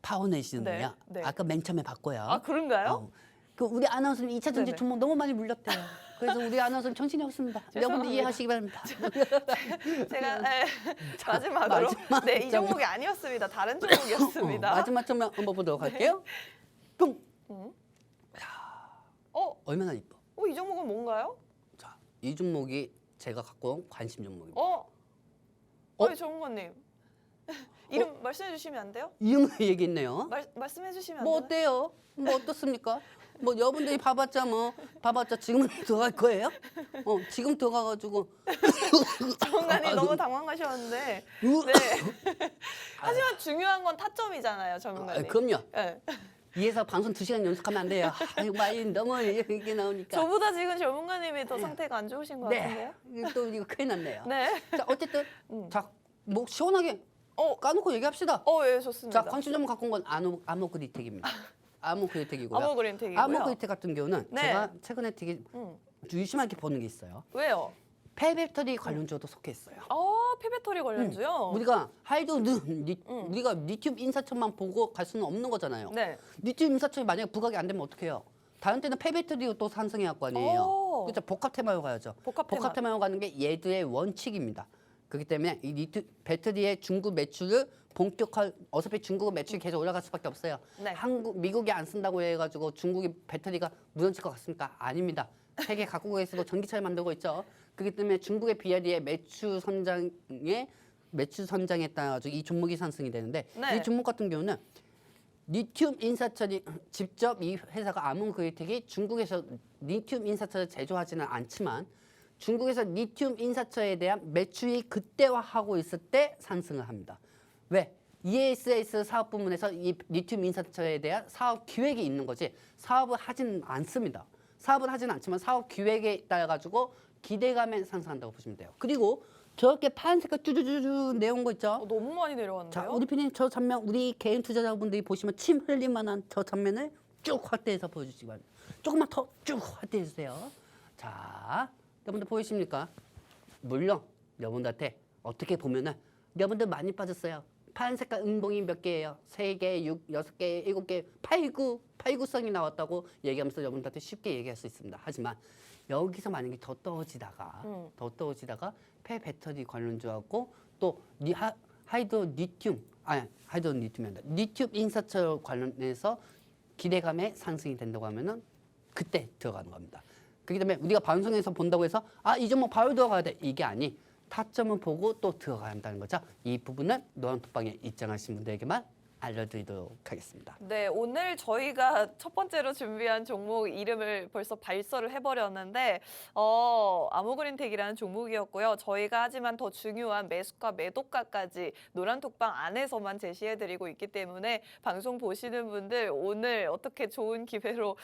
B: 파워넷이는요.
A: 네.
B: 아까 맨 처음에 봤고요.
A: 아 그런가요?
B: 그 우리 아나운서님 2차 전지
A: 네네.
B: 종목 너무 많이 물렸대요. 그래서 우리 아나운서님 정신이 없습니다. 여러분들 이해하시기 바랍니다.
A: 제가 네,
B: 자,
A: 마지막으로
B: 마지막
A: 네, 이 종목이 아니었습니다. 다른 종목이었습니다.
B: 마지막 점만 한번 보도록 할게요. 뚱!
A: 음.
B: 얼마나 이뻐.
A: 이 종목은 뭔가요?
B: 자, 이 종목이 제가 갖고 온 관심 종목입니다.
A: 전문가님 이름 말씀해 주시면 안 돼요?
B: 이름 얘기했네요.
A: 말씀해 주시면 안
B: 뭐
A: 돼요?
B: 어때요? 뭐 어떻습니까? 뭐 여러분들이 봐봤자 지금 들어갈 거예요? 지금 들어가가지고
A: 전문가님 너무 당황하셨는데
B: 으-
A: 네. 하지만 중요한 건 타점이잖아요, 전문가님.
B: 그럼요.
A: 네.
B: 이 회사 방송 2시간 연속하면 안 돼요. 아이고 많이 너무 이게 나오니까.
A: 저보다 지금 전문가님이 더 상태가 안 좋으신 것 같은데요?
B: 네. 또 이거 큰일 났네요.
A: 네.
B: 자 어쨌든 뭐 시원하게 까놓고 얘기합시다.
A: 예, 좋습니다.
B: 자 관심 좀 갖고 온 건 아모그리텍입니다. 아모그리텍이고요.
A: 아모그린텍이고요.
B: 아모그리텍 같은 경우는
A: 네.
B: 제가 최근에 되게 유심하게 보는 게 있어요.
A: 왜요?
B: 폐배터리 관련주도 속해 있어요.
A: 폐배터리 관련주요?
B: 우리가 우리가 리튬 인사철만 보고 갈 수는 없는 거잖아요.
A: 네.
B: 리튬 인사철이 만약에 부각이 안 되면 어떡해요? 다른 때는 폐배터리로 또 산성해야 할 거 아니에요. 그렇죠. 복합테마로 가야죠. 복합테마로 가는 게 얘들의 원칙입니다. 그렇기 때문에 이 리튬 배터리의 중국 매출을 어차피 중국은 매출이 계속 올라갈 수밖에 없어요.
A: 네.
B: 미국이 안 쓴다고 해가지고 중국이 배터리가 무너질 것 같습니까? 아닙니다. 세계 각국에서도 전기차를 만들고 있죠. 그렇기 때문에 중국의 BYD의 매출 선장에 따라 이 종목이 상승이 되는데
A: 네.
B: 이 종목 같은 경우는 리튬 인사철이 직접 이 회사가 아몬그리텍이 중국에서 리튬 인사철을 제조하지는 않지만 중국에서 리튬 인사철에 대한 매출이 극대화하고 있을 때 상승을 합니다. 왜? ESS 사업 부문에서 이 리튬 인사철에 대한 사업 기획이 있는 거지 사업을 하지는 않습니다. 사업을 하지는 않지만 사업 기획에 따라 가지고 기대감에 상승한다고 보시면 돼요. 그리고 저렇게 파란색깔 쭈쭈쭈쭈 내온 거 있죠?
A: 너무 많이 내려왔는데요?
B: 자, 우리 피디님 저 장면 우리 개인 투자자분들이 보시면 침 흘릴 만한 저 장면을 쭉 확대해서 보여주시기 바랍니다. 조금만 더 쭉 확대해 주세요. 자, 여러분들 보이십니까? 물론 여러분들한테 어떻게 보면은 여러분들 많이 빠졌어요. 파란 색깔 은봉이 몇 개예요? 3개, 6, 6개, 7개, 8구성이 나왔다고 얘기하면서 여러분들한테 쉽게 얘기할 수 있습니다. 하지만 여기서 만약에 더 떨어지다가 폐배터리 관련주하고 또 하이드로 리튬이 아니라 리튬 인사철 관련해서 기대감에 상승이 된다고 하면은 그때 들어가는 겁니다. 그렇기 때문에 우리가 방송에서 본다고 해서 이 종목 바로 들어가야 돼 이게 아니 타점을 보고 또 들어가야 한다는 거죠. 이 부분은 노란톡방에 입장하신 분들에게만 알려드리도록 하겠습니다.
A: 네, 오늘 저희가 첫 번째로 준비한 종목 이름을 벌써 발설을 해버렸는데 아모그린텍이라는 종목이었고요. 저희가 하지만 더 중요한 매수가 매도가까지 노란톡방 안에서만 제시해드리고 있기 때문에 방송 보시는 분들 오늘 어떻게 좋은 기회로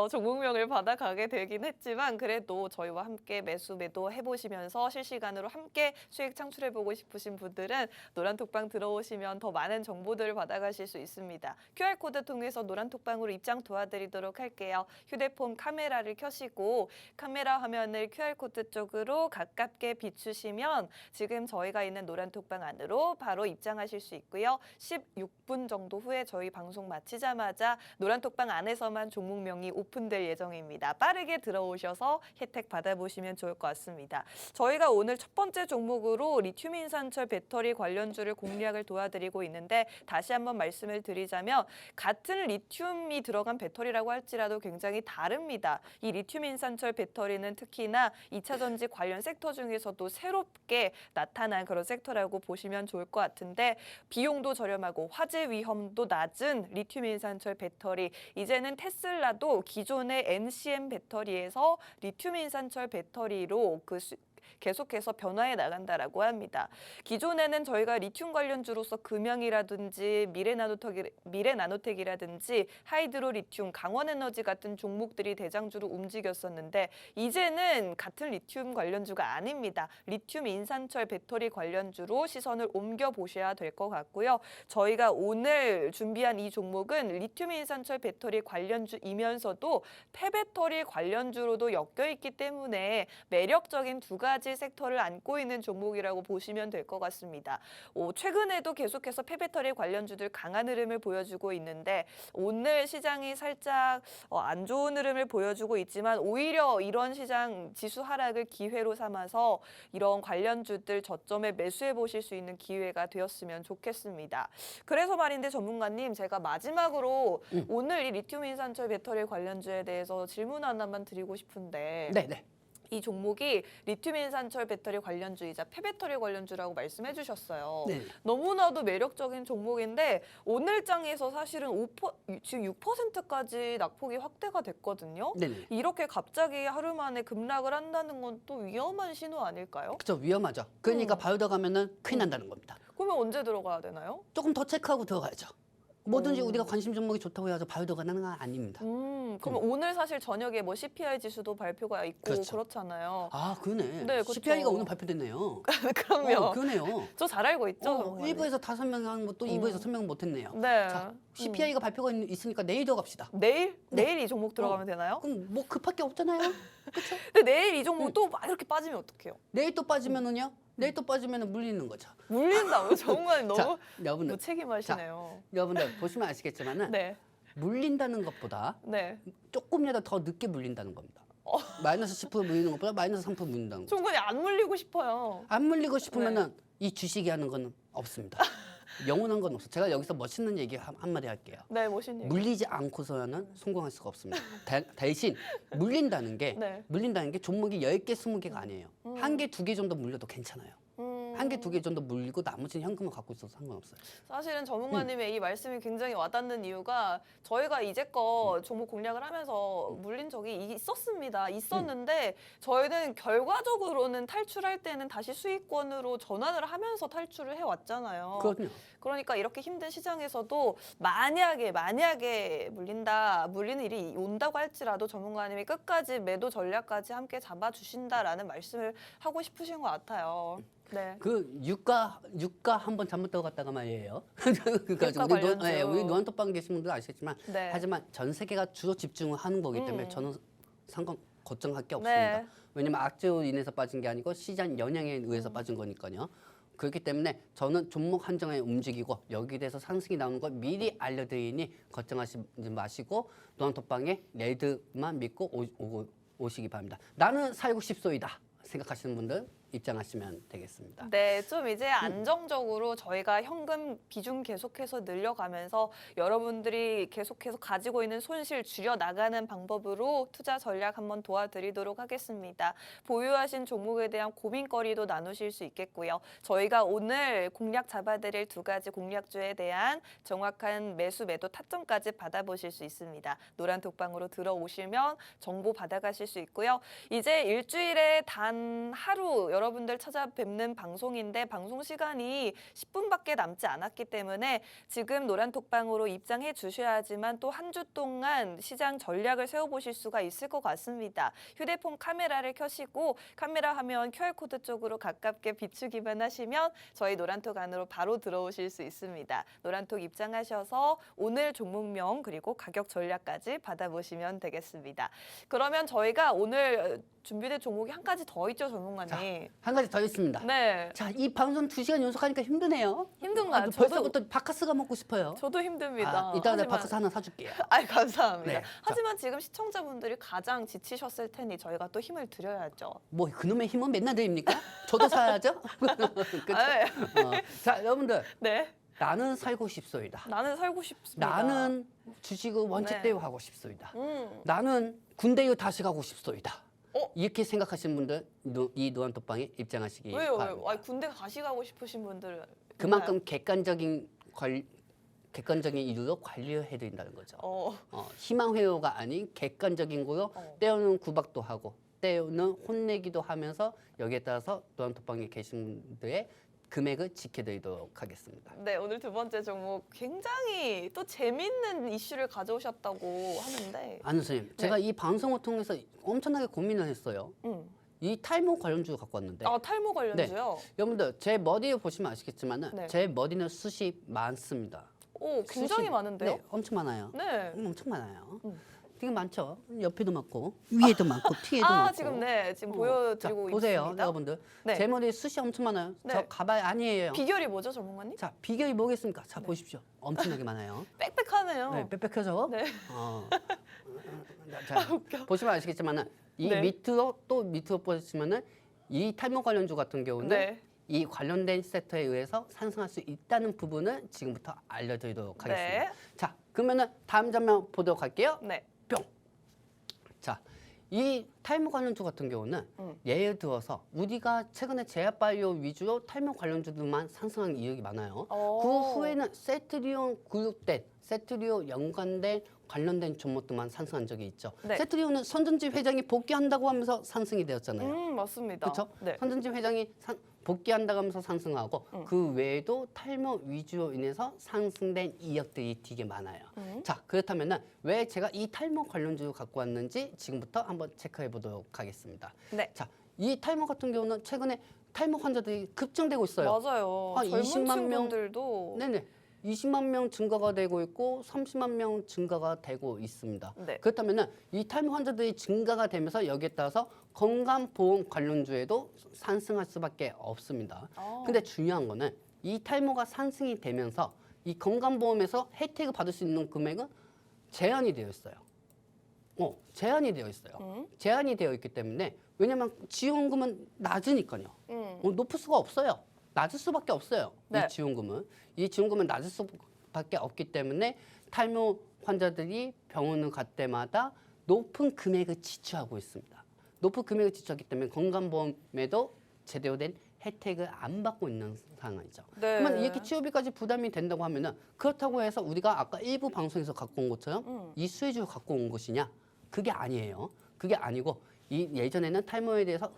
A: 종목명을 받아가게 되긴 했지만 그래도 저희와 함께 매수 매도 해보시면서 실시간으로 함께 수익 창출해보고 싶으신 분들은 노란톡방 들어오시면 더 많은 정보들을 받아가실 수 있습니다. QR코드 통해서 노란톡방으로 입장 도와드리도록 할게요. 휴대폰 카메라를 켜시고 카메라 화면을 QR코드 쪽으로 가깝게 비추시면 지금 저희가 있는 노란톡방 안으로 바로 입장하실 수 있고요. 16분 정도 후에 저희 방송 마치자마자 노란톡방 안에서만 종목명이 오픈될 예정입니다. 빠르게 들어오셔서 혜택 받아보시면 좋을 것 같습니다. 저희가 오늘 첫 번째 종목으로 리튬 인산철 배터리 관련주를 공략을 도와드리고 있는데 다시 한번 말씀을 드리자면 같은 리튬이 들어간 배터리라고 할지라도 굉장히 다릅니다. 이 리튬 인산철 배터리는 특히나 2차 전지 관련 섹터 중에서도 새롭게 나타난 그런 섹터라고 보시면 좋을 것 같은데 비용도 저렴하고 화재 위험도 낮은 리튬 인산철 배터리. 이제는 테슬라도 기존의 NCM 배터리에서 리튬 인산철 배터리로 계속해서 변화해 나간다라고 합니다. 기존에는 저희가 리튬 관련주로서 금형이라든지 미래나노텍이라든지 하이드로리튬, 강원에너지 같은 종목들이 대장주로 움직였었는데 이제는 같은 리튬 관련주가 아닙니다. 리튬 인산철 배터리 관련주로 시선을 옮겨 보셔야 될 것 같고요. 저희가 오늘 준비한 이 종목은 리튬 인산철 배터리 관련주이면서도 폐배터리 관련주로도 엮여 있기 때문에 매력적인 두 가지 섹터를 안고 있는 종목이라고 보시면 될 것 같습니다. 최근에도 계속해서 폐배터리 관련주들 강한 흐름을 보여주고 있는데 오늘 시장이 살짝 안 좋은 흐름을 보여주고 있지만 오히려 이런 시장 지수 하락을 기회로 삼아서 이런 관련주들 저점에 매수해 보실 수 있는 기회가 되었으면 좋겠습니다. 그래서 말인데 전문가님, 제가 마지막으로 오늘 이 리튬 인산철 배터리 관련주에 대해서 질문 하나만 드리고 싶은데
B: 네네.
A: 이 종목이 리튬 인산철 배터리 관련주이자 폐배터리 관련주라고 말씀해 주셨어요.
B: 네.
A: 너무나도 매력적인 종목인데 오늘 장에서 사실은 지금 6%까지 낙폭이 확대가 됐거든요.
B: 네네.
A: 이렇게 갑자기 하루 만에 급락을 한다는 건 또 위험한 신호 아닐까요?
B: 그렇죠. 위험하죠. 그러니까 바로 들어가면은 큰일 난다는 겁니다.
A: 그러면 언제 들어가야 되나요?
B: 조금 더 체크하고 들어가야죠. 뭐든지 우리가 관심 종목이 좋다고 해서 바로 들어가는 건 아닙니다.
A: 그러면 오늘 사실 저녁에 뭐 CPI 지수도 발표가 있고
B: 그렇죠.
A: 그렇잖아요.
B: 아, 그러네.
A: 네, 그렇죠.
B: CPI가 오늘 발표됐네요.
A: 그럼요.
B: 그러네요.
A: 저 잘 알고 있죠.
B: 1부에서 5명 한 것도 2부에서 설명 못했네요.
A: 네.
B: 자, CPI가 발표가 있으니까 내일 들어갑시다.
A: 내일?
B: 네.
A: 내일 이 종목 들어가면 되나요?
B: 그럼 뭐 급할 게 없잖아요. 그렇죠?
A: 근데 내일 이 종목 또 막 이렇게 빠지면 어떡해요?
B: 내일 또 빠지면은요? 내일 또 빠지면은 물리는 거죠.
A: 물린다고요? 정말 너무
B: 자, 여러분들,
A: 무책임하시네요.
B: 여러분들 보시면 아시겠지만은
A: 네.
B: 물린다는 것보다
A: 네.
B: 조금이라도 더 늦게 물린다는 겁니다. 마이너스 10% 물리는 것보다 마이너스 3% 물린다는 거죠.
A: 충분히 안 물리고 싶어요.
B: 안 물리고 싶으면은 이 주식이 하는 건 없습니다. 영원한 건 없어. 제가 여기서 멋있는 얘기 한마디 할게요.
A: 네, 무슨 얘기?
B: 물리지 않고서는 성공할 수가 없습니다. 대신 물린다는 게
A: 네.
B: 종목이 10개, 20개가 아니에요. 한 개, 2개 정도 물려도 괜찮아요. 한 개, 2개 정도 물리고 나머지는 현금을 갖고 있어도 상관없어요.
A: 사실은 전문가님의 이 말씀이 굉장히 와닿는 이유가 저희가 이제껏 종목 공략을 하면서 물린 적이 있었습니다. 있었는데 저희는 결과적으로는 탈출할 때는 다시 수익권으로 전환을 하면서 탈출을 해왔잖아요.
B: 그렇군요.
A: 그러니까 이렇게 힘든 시장에서도 만약에 물리는 일이 온다고 할지라도 전문가님이 끝까지 매도 전략까지 함께 잡아주신다라는 말씀을 하고 싶으신 것 같아요. 네.
B: 그 유가 한번 잘못 들어갔다가 말이에요. 그러니까
A: 유가 관련주.
B: 우리 노안톡방 계신 분들 아시겠지만
A: 네.
B: 하지만 전 세계가 주로 집중을 하는 거기 때문에 저는 걱정할 게 없습니다.
A: 네.
B: 왜냐면 악재로 인해서 빠진 게 아니고 시장 영향에 의해서 빠진 거니까요. 그렇기 때문에 저는 종목 한정에 움직이고 여기에 대해서 상승이 나오는 걸 미리 알려드리니 걱정하지 마시고 노안톡방에 레드만 믿고 오시기 바랍니다. 나는 살고 싶소이다 생각하시는 분들 입장하시면 되겠습니다.
A: 네, 좀 이제 안정적으로 저희가 현금 비중 계속해서 늘려가면서 여러분들이 계속해서 가지고 있는 손실 줄여나가는 방법으로 투자 전략 한번 도와드리도록 하겠습니다. 보유하신 종목에 대한 고민거리도 나누실 수 있겠고요. 저희가 오늘 공략 잡아드릴 두 가지 공략주에 대한 정확한 매수 매도 타점까지 받아보실 수 있습니다. 노란톡방으로 들어오시면 정보 받아가실 수 있고요. 이제 일주일에 단 하루 여러분들 찾아뵙는 방송인데 방송 시간이 10분밖에 남지 않았기 때문에 지금 노란톡방으로 입장해 주셔야지만 또 한 주 동안 시장 전략을 세워보실 수가 있을 것 같습니다. 휴대폰 카메라를 켜시고 카메라 화면 QR코드 쪽으로 가깝게 비추기만 하시면 저희 노란톡 안으로 바로 들어오실 수 있습니다. 노란톡 입장하셔서 오늘 종목명 그리고 가격 전략까지 받아보시면 되겠습니다. 그러면 저희가 오늘 준비된 종목이 한 가지 더 있죠, 전문가님.
B: 한 가지 더 있습니다.
A: 네.
B: 자, 이 방송 2시간 연속하니까 힘드네요.
A: 힘든가요?
B: 벌써부터 바카스가 먹고 싶어요.
A: 저도 힘듭니다.
B: 이따가 내가 바카스 하나 사줄게요.
A: 아이, 감사합니다.
B: 네.
A: 하지만 지금 시청자분들이 가장 지치셨을 테니 저희가 또 힘을 드려야죠.
B: 뭐 그놈의 힘은 맨날 드립니까? 저도 사야죠. 그렇죠?
A: 네.
B: 자, 여러분들
A: 네.
B: 나는 살고 싶소이다.
A: 나는 살고 싶습니다.
B: 나는 주식을 원칙대로
A: 네.
B: 하고 싶소이다. 나는 군대에 다시 가고 싶소이다. 이렇게 생각하시는 분들 이 노안톡방에 입장하시기
A: 왜요?
B: 바랍니다.
A: 아니, 군대 가시 가고 싶으신 분들
B: 그만큼 객관적인 이유로 관리해야 된다는 거죠. 희망 회로가 아닌 객관적인 거로 때로는 구박도 하고 때로는 혼내기도 하면서 여기에 따라서 노안톡방에 계신 분들의 금액을 지켜드리도록 하겠습니다.
A: 네, 오늘 두 번째 종목 굉장히 또 재밌는 이슈를 가져오셨다고 하는데.
B: 안 선생님, 제가 이 방송을 통해서 엄청나게 고민을 했어요. 이 탈모 관련주 갖고 왔는데
A: 아, 탈모 관련주요?
B: 여러분들 제 머리를 보시면 아시겠지만
A: 네.
B: 제 머리는 숱이 많습니다.
A: 오, 굉장히 많은데요?
B: 네, 엄청 많아요.
A: 네.
B: 엄청 많아요. 되게 많죠. 옆에도 많고 위에도 많고 뒤에도 많고.
A: 지금 보여드리고
B: 자, 보세요,
A: 있습니다.
B: 여러분들.
A: 네.
B: 제 머리에 숱이 엄청 많아요.
A: 네.
B: 저 가발 아니에요.
A: 비결이 뭐죠, 전문가님?
B: 자, 비결이 뭐겠습니까? 자, 보십시오. 엄청나게 많아요.
A: 빽빽하네요.
B: 네, 빽빽해져.
A: 네.
B: 자, 보시면 아시겠지만 이
A: 네.
B: 밑으로 보시면은 이 탈모 관련주 같은 경우는
A: 네.
B: 이 관련된 섹터에 의해서 상승할 수 있다는 부분을 지금부터 알려드리도록 하겠습니다.
A: 네.
B: 자, 그러면은 다음 장면 보도록 할게요.
A: 네.
B: 뿅. 자, 이 탈모 관련주 같은 경우는 예를 들어서 우리가 최근에 제약바이오 위주로 탈모 관련주들만 상승한 이유가 많아요. 그 후에는 세트리온 그룹된, 세트리온 연관된 관련된 종목들만 상승한 적이 있죠.
A: 네.
B: 세트리온은 선전지 회장이 복귀한다고 하면서 상승이 되었잖아요.
A: 맞습니다.
B: 그렇죠?
A: 네.
B: 선전지 회장이 복귀한다고 하면서 상승하고 그 외에도 탈모 위주로 인해서 상승된 이력들이 되게 많아요. 자, 그렇다면 왜 제가 이 탈모 관련주를 갖고 왔는지 지금부터 한번 체크해 보도록 하겠습니다.
A: 네.
B: 자, 이 탈모 같은 경우는 최근에 탈모 환자들이 급증되고 있어요.
A: 맞아요.
B: 한
A: 젊은
B: 20만 명
A: 친구들도
B: 네네. 20만 명 증가가 되고 있고 30만 명 증가가 되고 있습니다.
A: 네.
B: 그렇다면 이 탈모 환자들이 증가가 되면서 여기에 따라서 건강보험 관련주에도 상승할 수밖에 없습니다. 근데 중요한 거는 이 탈모가 상승이 되면서 이 건강보험에서 혜택을 받을 수 있는 금액은 제한이 되어 있어요. 제한이 되어 있어요. 제한이 되어 있기 때문에 왜냐면 지원금은 낮으니까요. 높을 수가 없어요. 낮을 수밖에 없어요.
A: 네.
B: 이 지원금은 낮을 수밖에 없기 때문에 탈모 환자들이 병원을 갈 때마다 높은 금액을 지출하고 있습니다. 높은 금액을 지출하기 때문에 건강보험에도 제대로 된 혜택을 안 받고 있는 상황이죠.
A: 네.
B: 그러면 이렇게 치료비까지 부담이 된다고 하면은 그렇다고 해서 우리가 아까 일부 방송에서 갖고 온 것처럼 이 수혜주를 갖고 온 것이냐? 그게 아니에요. 그게 아니고 이 예전에는 탈모에 대해서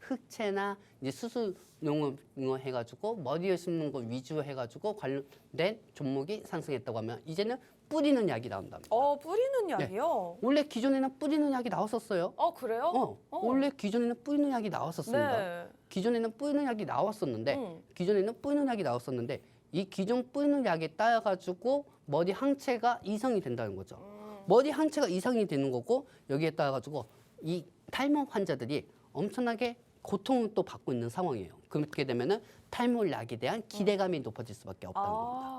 B: 흑채나 이제 수술용을 해가지고 머리에 심는 거 위주로 해가지고 관련된 종목이 상승했다고 하면 이제는 뿌리는 약이 나온답니다.
A: 뿌리는 약이요?
B: 원래 기존에는 뿌리는 약이 나왔었어요.
A: 그래요?
B: 원래 기존에는 뿌리는 약이 나왔었습니다.
A: 네.
B: 기존에는 뿌리는 약이 나왔었는데 이 기존 뿌리는 약에 따라가지고 머리 항체가 이상이 된다는 거죠. 머리 항체가 이상이 되는 거고 여기에 따라가지고 이 탈모 환자들이 엄청나게 고통을 또 받고 있는 상황이에요. 그렇게 되면은 탈모 약에 대한 기대감이 높아질 수밖에 없다는 겁니다.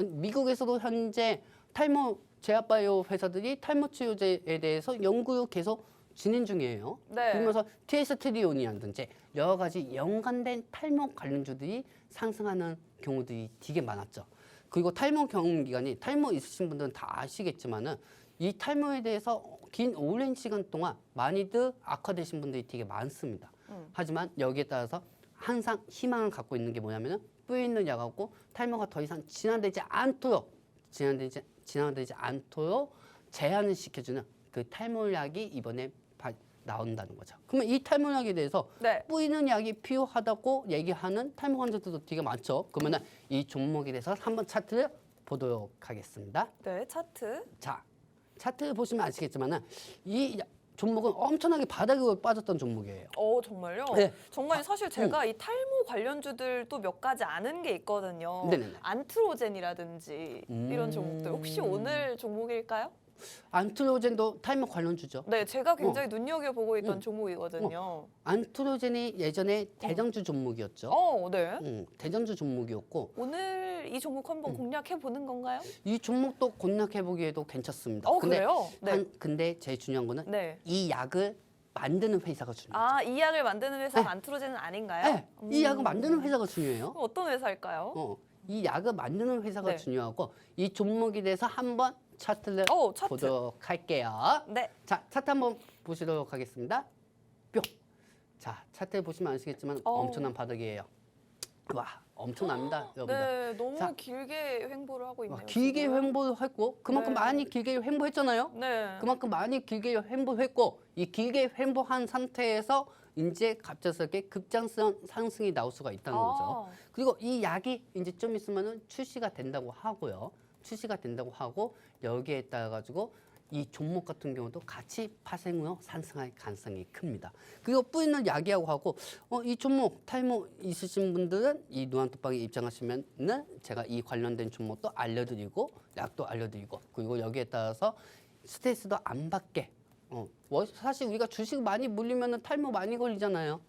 B: 미국에서도 현재 탈모 제약바이오 회사들이 탈모 치료제에 대해서 연구를 계속 진행 중이에요.
A: 네.
B: 그러면서 티에스트리온이라든지 여러 가지 연관된 탈모 관련주들이 상승하는 경우들이 되게 많았죠. 그리고 탈모 경험 기간이 탈모 있으신 분들은 다 아시겠지만은 이 탈모에 대해서 긴 오랜 시간 동안 많이들 악화되신 분들이 되게 많습니다. 하지만 여기에 따라서 항상 희망을 갖고 있는 게 뭐냐면은 뿌리 있는 약하고 탈모가 더 이상 진화되지 않도록 제한을 시켜주는 그 탈모약이 이번에 나온다는 거죠. 그러면 이 탈모약에 대해서
A: 네.
B: 뿌리는 약이 필요하다고 얘기하는 탈모 환자들도 되게 많죠. 그러면 이 종목에 대해서 한번 차트를 보도록 하겠습니다.
A: 네, 차트.
B: 자, 차트를 보시면 아시겠지만 이 종목은 엄청나게 바닥으로 빠졌던 종목이에요.
A: 정말요?
B: 네.
A: 정말 사실 제가 이 탈모 관련주들도 몇 가지 아는 게 있거든요.
B: 네네네.
A: 안트로젠이라든지 이런 종목들. 혹시 오늘 종목일까요?
B: 안트로젠도 탈모 관련주죠.
A: 네, 제가 굉장히 눈여겨보고 있던 종목이거든요.
B: 안트로젠이 예전에 대장주 종목이었죠.
A: 네.
B: 대장주 종목이었고
A: 오늘 이 종목 한번 공략해보는 건가요?
B: 이 종목도 공략해보기에도 괜찮습니다.
A: 그래요? 네.
B: 근데 제일 중요한 거는
A: 네.
B: 이 약을 만드는 회사가 중요하죠.
A: 아, 이 약을 만드는 회사가
B: 네.
A: 안트로젠은 아닌가요?
B: 네, 이 약을 만드는 회사가 중요해요.
A: 그럼 어떤 회사일까요?
B: 이 약을 만드는 회사가
A: 네.
B: 중요하고 이 종목에 대해서 한번 차트를
A: 차트.
B: 보도록 할게요.
A: 네.
B: 자, 차트 한번 보시도록 하겠습니다. 뿅. 자, 차트 보시면 아시겠지만 엄청난 바닥이에요. 와, 엄청납니다, 여러분들.
A: 네, 너무
B: 자,
A: 길게 횡보를 하고 있네요.
B: 길게
A: 지금.
B: 횡보를 했고 그만큼
A: 네.
B: 많이 길게 횡보했잖아요.
A: 네.
B: 그만큼 많이 길게 횡보했고 이 길게 횡보한 상태에서 이제 갑작스럽게 급장성 상승이 나올 수가 있다는 거죠. 그리고 이 약이 이제 좀 있으면은 출시가 된다고 하고요. 출시가 된다고 하고 여기에 따라 가지고 이 종목 같은 경우도 같이 파생으로 상승할 가능성이 큽니다. 그리고 뿌리는 약이라고 하고 이 종목 탈모 있으신 분들은 이 노란톡방에 입장하시면은 제가 이 관련된 종목도 알려드리고 약도 알려드리고 그리고 여기에 따라서 스트레스도 안 받게 사실 우리가 주식 많이 물리면은 탈모 많이 걸리잖아요.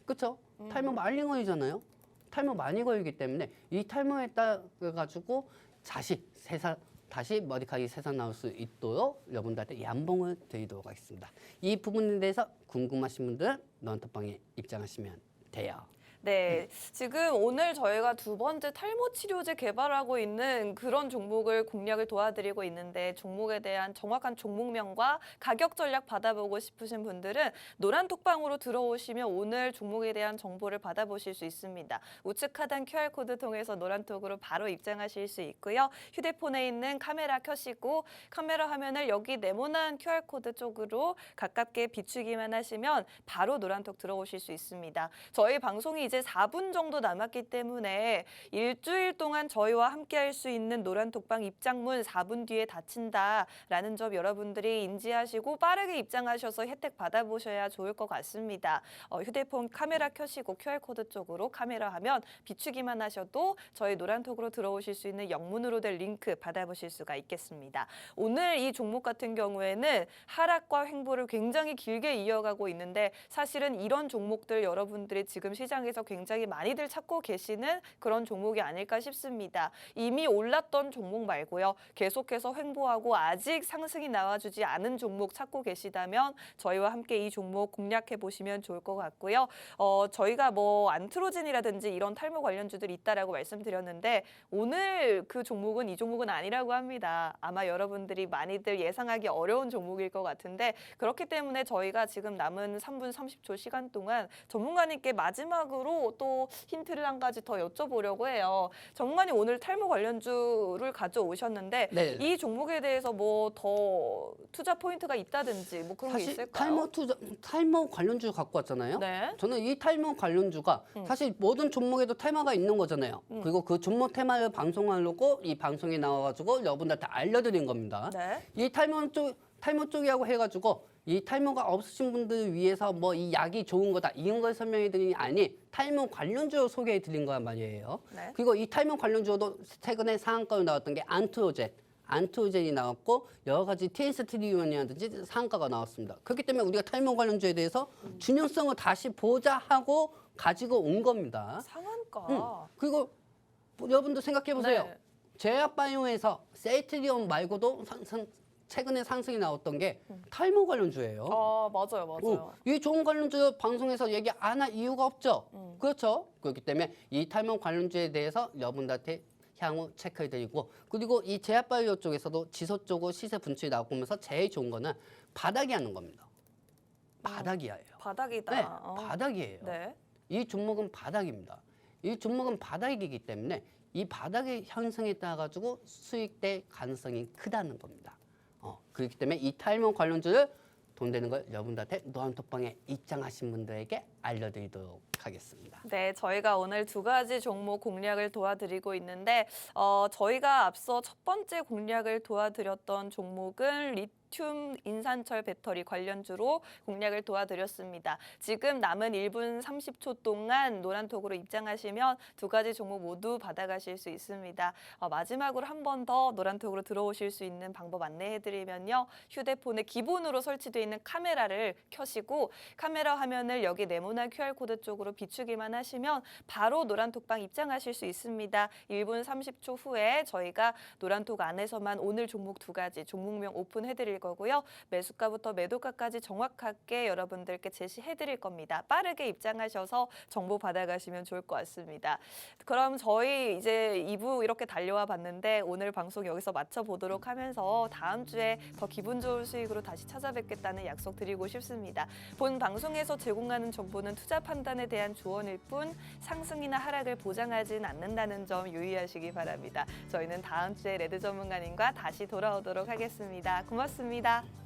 B: 그렇죠? 탈모 많이 걸리잖아요. 탈모 많이 걸리기 때문에 이 탈모에 따라 가지고 다시 머리카락이 새삼 나올 수 있도록 여러분들한테 양봉을 드리도록 하겠습니다. 이 부분에 대해서 궁금하신 분들은 노란톡방에 입장하시면 돼요.
A: 네, 지금 오늘 저희가 두 번째 탈모 치료제 개발하고 있는 그런 종목을 공략을 도와드리고 있는데 종목에 대한 정확한 종목명과 가격 전략 받아보고 싶으신 분들은 노란톡방으로 들어오시면 오늘 종목에 대한 정보를 받아보실 수 있습니다. 우측 하단 QR코드 통해서 노란톡으로 바로 입장하실 수 있고요. 휴대폰에 있는 카메라 켜시고 카메라 화면을 여기 네모난 QR코드 쪽으로 가깝게 비추기만 하시면 바로 노란톡 들어오실 수 있습니다. 저희 방송이 이제 4분 정도 남았기 때문에 일주일 동안 저희와 함께 할 수 있는 노란톡방 입장문 4분 뒤에 닫힌다라는 점 여러분들이 인지하시고 빠르게 입장하셔서 혜택 받아보셔야 좋을 것 같습니다. 휴대폰 카메라 켜시고 QR코드 쪽으로 카메라 화면 비추기만 하셔도 저희 노란톡으로 들어오실 수 있는 영문으로 된 링크 받아보실 수가 있겠습니다. 오늘 이 종목 같은 경우에는 하락과 횡보를 굉장히 길게 이어가고 있는데 사실은 이런 종목들 여러분들이 지금 시장에서 굉장히 많이들 찾고 계시는 그런 종목이 아닐까 싶습니다. 이미 올랐던 종목 말고요. 계속해서 횡보하고 아직 상승이 나와주지 않은 종목 찾고 계시다면 저희와 함께 이 종목 공략해 보시면 좋을 것 같고요. 저희가 뭐 안트로진이라든지 이런 탈모 관련주들이 있다라고 말씀드렸는데 오늘 그 종목은 이 종목은 아니라고 합니다. 아마 여러분들이 많이들 예상하기 어려운 종목일 것 같은데 그렇기 때문에 저희가 지금 남은 3분 30초 시간 동안 전문가님께 마지막으로 또 힌트를 한 가지 더 여쭤보려고 해요. 전문가님 오늘 탈모 관련주를 가져오셨는데
B: 네.
A: 이 종목에 대해서 뭐 더 투자 포인트가 있다든지 뭐 그런 게
B: 사실
A: 있을까요?
B: 탈모 관련주 갖고 왔잖아요.
A: 네.
B: 저는 이 탈모 관련주가 사실 모든 종목에도 테마가 있는 거잖아요. 그리고 그 종목 테마를 방송하려고 이 방송에 나와가지고 여러분들한테 알려드린 겁니다.
A: 네.
B: 이 탈모 쪽이라고 해가지고 이 탈모가 없으신 분들을 위해서 뭐 이 약이 좋은 거다 이런 걸 설명해 드리는 게 아니 탈모 관련주 소개해 드린 거란 말이에요.
A: 네.
B: 그리고 이 탈모 관련주도 최근에 상한가로 나왔던 게 안트로젠이 나왔고 여러 가지 TS-트리온이라든지 상한가가 나왔습니다. 그렇기 때문에 우리가 탈모 관련주에 대해서 균형성을 다시 보자 하고 가지고 온 겁니다.
A: 상한가.
B: 그리고 여러분도 생각해 보세요.
A: 네.
B: 제약바이오에서 세이트리온 말고도 최근에 상승이 나왔던 게 탈모 관련주예요.
A: 맞아요.
B: 이 좋은 관련주 방송에서 얘기 안 할 이유가 없죠. 그렇죠. 그렇기 때문에 이 탈모 관련주에 대해서 여러분들한테 향후 체크해드리고 그리고 이 제약바이오 쪽에서도 지소 쪽으로 시세 분출이 나오면서 제일 좋은 거는 바닥이 하는 겁니다. 바닥이에요.
A: 바닥이다.
B: 네, 바닥이에요.
A: 네.
B: 이 종목은 바닥입니다. 이 종목은 바닥이기 때문에 이 바닥의 현상에 따라 가지고 수익될 가능성이 크다는 겁니다. 그렇기 때문에 이 탈모 관련주를 돈 되는 걸 여러분들한테 노란톡방에 입장하신 분들에게 알려드리도록 하겠습니다.
A: 네, 저희가 오늘 두 가지 종목 공략을 도와드리고 있는데 저희가 앞서 첫 번째 공략을 도와드렸던 종목은 리튬 인산철 배터리 관련주로 공략을 도와드렸습니다. 지금 남은 1분 30초 동안 노란톡으로 입장하시면 두 가지 종목 모두 받아가실 수 있습니다. 마지막으로 한 번 더 노란톡으로 들어오실 수 있는 방법 안내해드리면요. 휴대폰에 기본으로 설치되어 있는 카메라를 켜시고 카메라 화면을 여기 네모난 QR코드 쪽으로 비추기만 하시면 바로 노란톡방 입장하실 수 있습니다. 1분 30초 후에 저희가 노란톡 안에서만 오늘 종목 두 가지 종목명 오픈해드릴 거고요. 매수가부터 매도가까지 정확하게 여러분들께 제시해 드릴 겁니다. 빠르게 입장하셔서 정보 받아가시면 좋을 것 같습니다. 그럼 저희 이제 2부 이렇게 달려와 봤는데 오늘 방송 여기서 마쳐보도록 하면서 다음 주에 더 기분 좋은 수익으로 다시 찾아뵙겠다는 약속 드리고 싶습니다. 본 방송에서 제공하는 정보는 투자 판단에 대한 조언일 뿐 상승이나 하락을 보장하진 않는다는 점 유의하시기 바랍니다. 저희는 다음 주에 레드 전문가님과 다시 돌아오도록 하겠습니다. 고맙습니다.